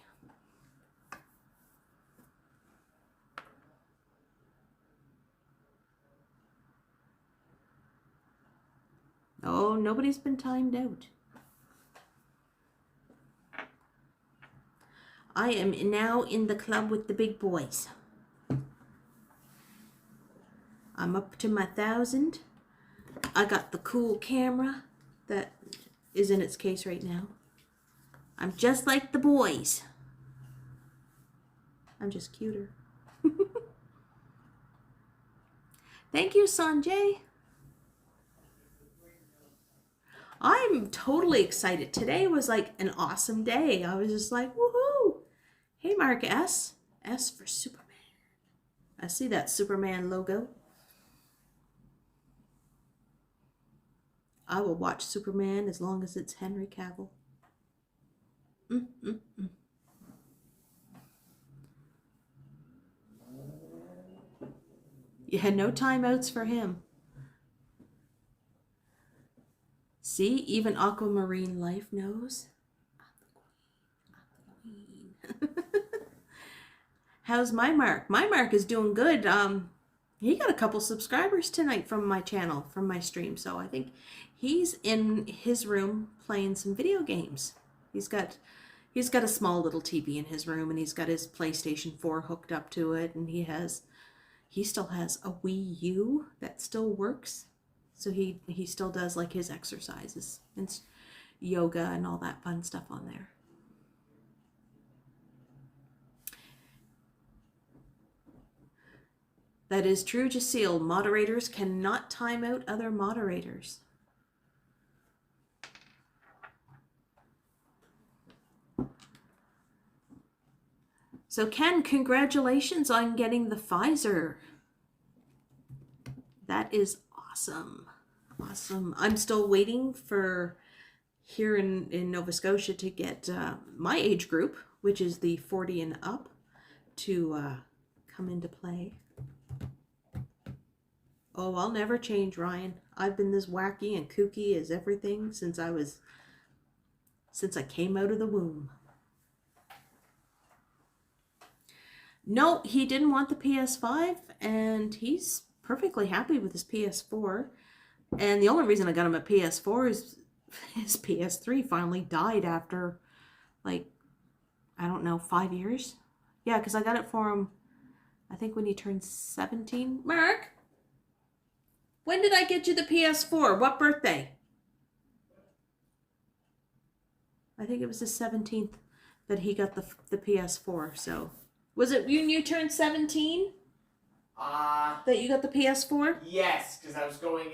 Oh, nobody's been timed out. I am now in the club with the big boys. I'm up to my 1,000. I got the cool camera that is in its case right now. I'm just like the boys. I'm just cuter. Thank you, Sanjay. I'm totally excited. Today was like an awesome day. I was just like, woohoo. Hey, Mark S. S for Superman. I see that Superman logo. I will watch Superman as long as it's Henry Cavill. Yeah, no timeouts for him. See, even Aquamarine Life knows. I'm the queen. How's my Mark? My Mark is doing good. He got a couple subscribers tonight from my channel, from my stream. So I think he's in his room playing some video games. He's got a small little TV in his room, and he's got his PlayStation 4 hooked up to it, and he still has a Wii U that still works. So he still does like his exercises and yoga and all that fun stuff on there. That is true, Jaceel. Moderators cannot time out other moderators. So Ken, congratulations on getting the Pfizer. That is awesome. Awesome. I'm still waiting for here in Nova Scotia to get my age group, which is the 40 and up, to come into play. Oh, I'll never change, Ryan. I've been this wacky and kooky as everything since I came out of the womb. No, he didn't want the PS5, and he's perfectly happy with his PS4. And the only reason I got him a PS4 is his PS3 finally died after, like, I don't know, 5 years? Yeah, because I got it for him, I think when he turned 17. Mark? When did I get you the PS4? What birthday? I think it was the 17th that he got the PS4, so... Was it when you turned 17? That you got the PS4? Yes, because I was going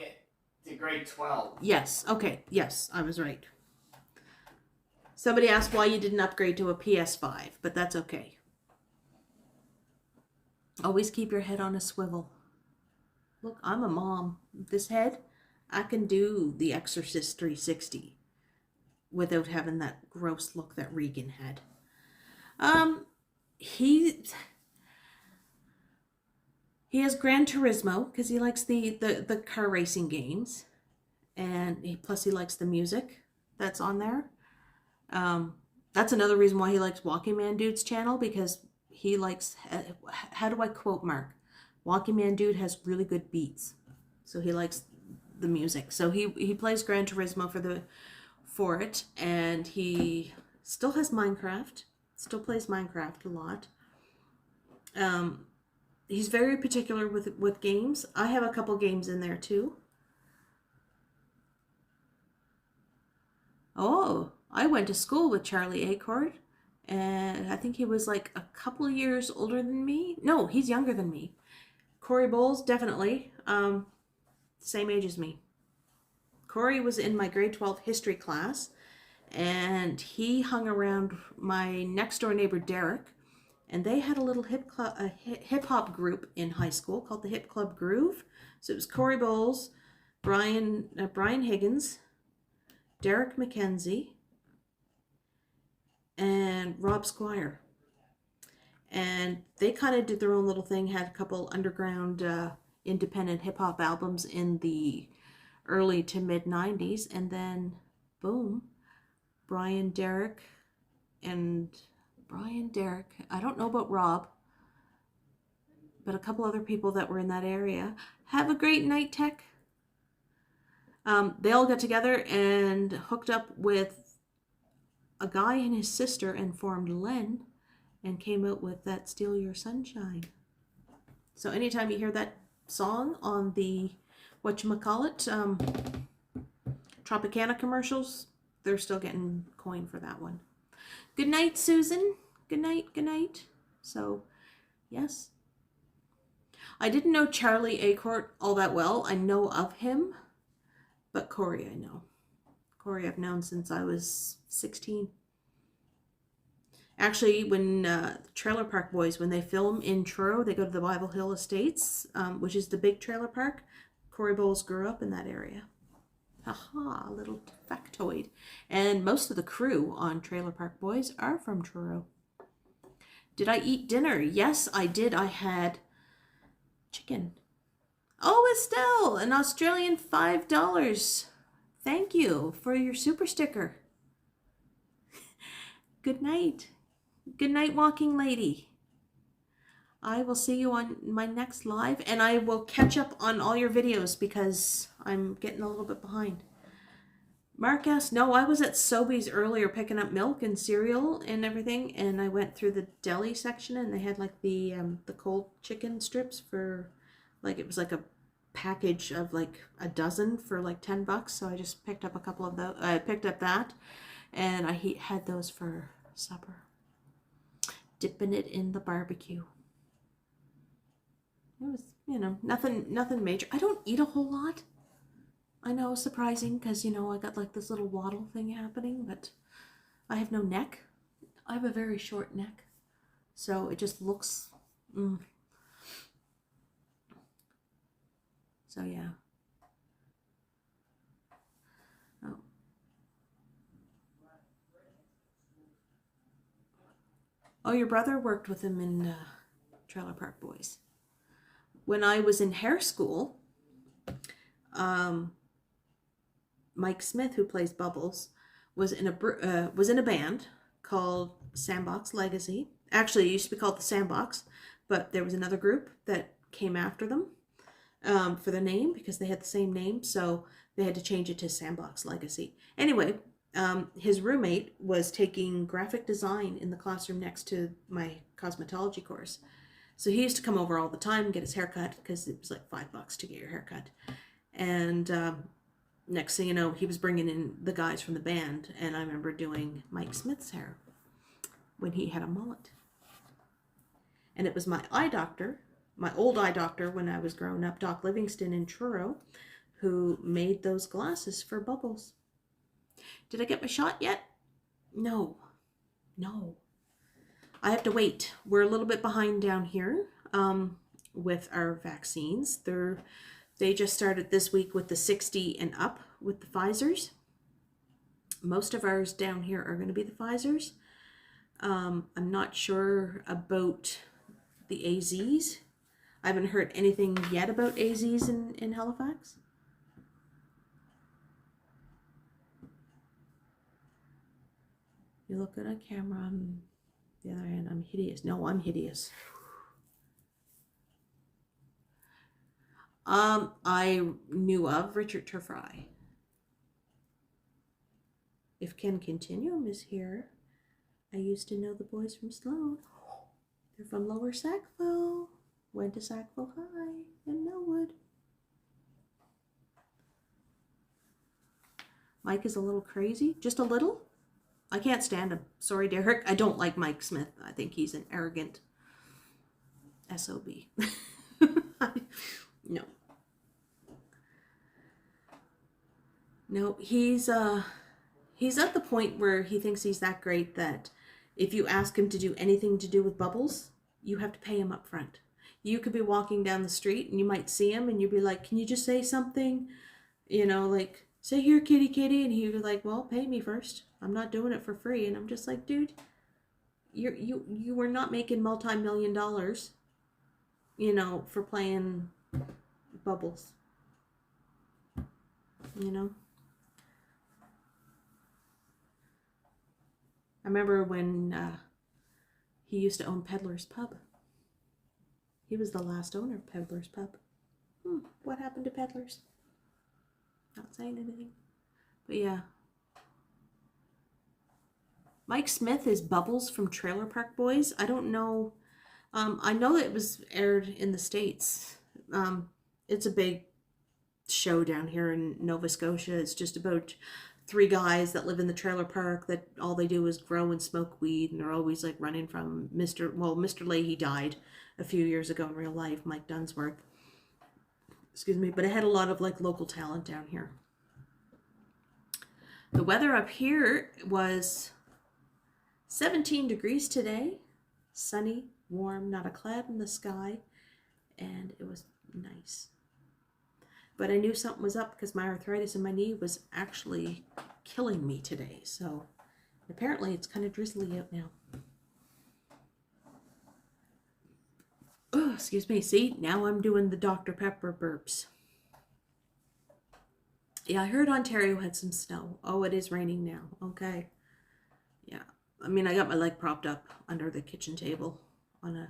to grade 12. Yes, okay, yes, I was right. Somebody asked why you didn't upgrade to a PS5, but that's okay. Always keep your head on a swivel. Look, I'm a mom. This head, I can do the Exorcist 360 without having that gross look that Regan had. He has Gran Turismo because he likes the car racing games, and plus he likes the music that's on there. That's another reason why he likes Walking Man Dude's channel, because he likes, how do I quote Mark? Walking Man Dude has really good beats, so he likes the music. So he plays Gran Turismo for it, and he still has Minecraft. Still plays Minecraft a lot. He's very particular with games. I have a couple games in there too. Oh, I went to school with Charlie Acord, and I think he was like a couple years older than me. No, he's younger than me. Corey Bowles, definitely. Same age as me. Corey was in my grade 12 history class, and he hung around my next door neighbor Derek, and they had a little hip hop group in high school called the Hip Club Groove. So it was Corey Bowles, Brian Higgins, Derek McKenzie, and Rob Squire. And they kind of did their own little thing, had a couple underground independent hip hop albums in the early to mid 90s, and then boom, Brian, Derek, I don't know about Rob, but a couple other people that were in that area. Have a great night, Tech. They all got together and hooked up with a guy and his sister and formed Len, and came out with that Steal Your Sunshine. So anytime you hear that song on the, Tropicana commercials, they're still getting coin for that one. Good night, Susan. Good night, good night. So, yes. I didn't know Charlie Acord all that well. I know of him, but Corey I know. Corey I've known since I was 16. Actually, when the Trailer Park Boys, when they film in Truro, they go to the Bible Hill Estates, which is the big trailer park. Corey Bowles grew up in that area. Haha, a little factoid. And most of the crew on Trailer Park Boys are from Truro. Did I eat dinner? Yes, I did. I had chicken. Oh, Estelle, an Australian $5. Thank you for your super sticker. Good night. Good night, walking lady. I will see you on my next live, and I will catch up on all your videos because I'm getting a little bit behind. Mark asked, no, I was at Sobeys earlier picking up milk and cereal and everything, and I went through the deli section, and they had like the cold chicken strips for, like, it was like a package of like a dozen for like $10. So I just picked up a couple of those. I picked up that, and I had those for supper, dipping it in the barbecue. It was, you know, nothing major. I don't eat a whole lot. I know, surprising, because, you know, I got like this little waddle thing happening, but I have no neck. I have a very short neck, so it just looks, So, yeah. Oh. Oh, your brother worked with him in Trailer Park Boys. When I was in hair school, Mike Smith, who plays Bubbles, was in a band called Sandbox Legacy. Actually, it used to be called the Sandbox, but there was another group that came after them for the name because they had the same name, so they had to change it to Sandbox Legacy. Anyway, his roommate was taking graphic design in the classroom next to my cosmetology course. So he used to come over all the time and get his hair cut because it was like $5 to get your hair cut. And next thing you know, he was bringing in the guys from the band, and I remember doing Mike Smith's hair when he had a mullet. And it was my eye doctor, my old eye doctor when I was growing up, Doc Livingston in Truro, who made those glasses for Bubbles. Did I get my shot yet? No. I have to wait. We're a little bit behind down here with our vaccines. They just started this week with the 60 and up with the Pfizers. Most of ours down here are going to be the Pfizers. I'm not sure about the AZs. I haven't heard anything yet about AZs in Halifax. You look at a camera, on the other hand, I'm hideous. No, I'm hideous. I knew of Richard Turfry. If Ken Continuum is here, I used to know the boys from Sloan. They're from Lower Sackville. Went to Sackville High in Millwood. Mike is a little crazy, just a little. I can't stand him. Sorry, Derek. I don't like Mike Smith. I think he's an arrogant SOB. No. No, he's at the point where he thinks he's that great that if you ask him to do anything to do with Bubbles, you have to pay him up front. You could be walking down the street and you might see him and you'd be like, can you just say something? You know, like, say here, kitty, kitty. And he'd be like, well, pay me first. I'm not doing it for free. And I'm just like, dude, you were not making multi-million dollars, you know, for playing Bubbles. You know? I remember when he used to own Peddler's Pub. He was the last owner of Peddler's Pub. What happened to Peddler's? Not saying anything. But yeah. Mike Smith is Bubbles from Trailer Park Boys. I don't know. I know it was aired in the States. It's a big show down here in Nova Scotia. It's just about 3 guys that live in the trailer park that all they do is grow and smoke weed, and they're always like running from Mr. Leahy died a few years ago in real life, Mike Dunsworth. Excuse me, but it had a lot of like local talent down here. The weather up here was 17 degrees today, sunny, warm, not a cloud in the sky, and it was nice. But I knew something was up because my arthritis in my knee was actually killing me today. So apparently it's kind of drizzly out now. Oh, excuse me. See, now I'm doing the Dr. Pepper burps. Yeah, I heard Ontario had some snow. Oh, it is raining now. Okay. Yeah. I mean, I got my leg propped up under the kitchen table on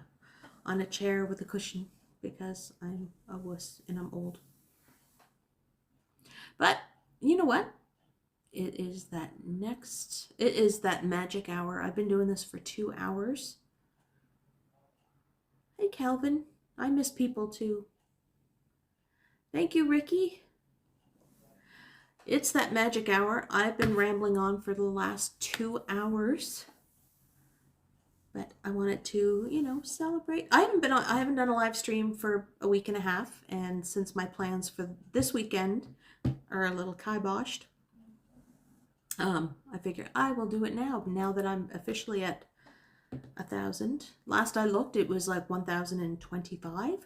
a chair with a cushion because I'm a wuss and I'm old. But you know what? It is that magic hour. I've been doing this for 2 hours. Hey, Calvin. I miss people too. Thank you, Ricky. It's that magic hour. I've been rambling on for the last 2 hours. But I wanted to, you know, celebrate. I haven't done a live stream for a week and a half, and since my plans for this weekend are a little kiboshed, I figure I will do it now that I'm officially at 1,000. Last I looked, it was like 1,025.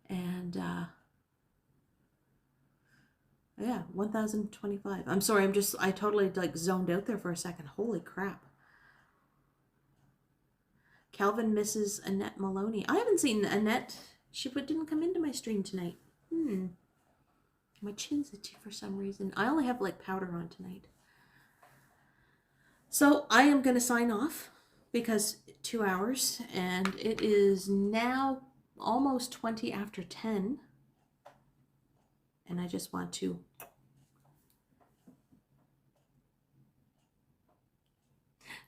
And yeah, 1,025. I'm sorry, I totally like zoned out there for a second. Holy crap. Calvin misses Annette Maloney. I haven't seen Annette. She didn't come into my stream tonight. My chin's itchy for some reason. I only have like powder on tonight. So I am going to sign off because 2 hours, and it is now almost 20 after 10. And I just want to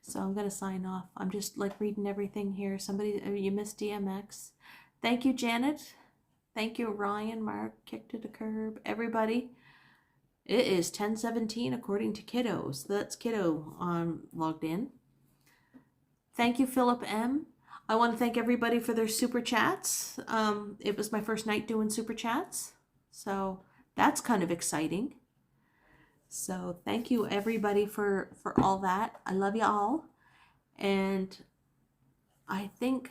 so I'm going to sign off. I'm just like reading everything here. You missed DMX. Thank you, Janet. Thank you, Ryan, Mark, Kick to the Curb, everybody. It is 10:17 according to Kiddos. That's Kiddo logged in. Thank you, Philip M. I want to thank everybody for their super chats. It was my first night doing super chats, so that's kind of exciting. So thank you everybody for all that. I love you all, and I think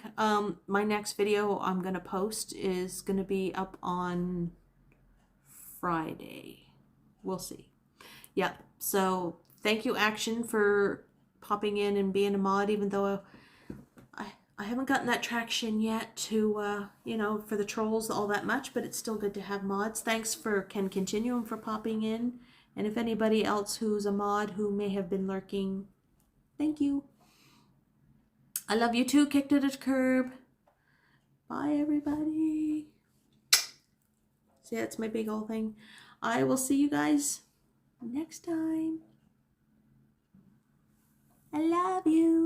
my next video I'm gonna post is gonna be up on Friday. We'll see. Yeah. So thank you, Action, for popping in and being a mod, even though I haven't gotten that traction yet to, you know, for the trolls all that much, but it's still good to have mods. Thanks for Ken Continuum for popping in. And if anybody else who's a mod who may have been lurking, thank you. I love you too, Kick to the Curb. Bye, everybody. See, that's my big old thing. I will see you guys next time. I love you.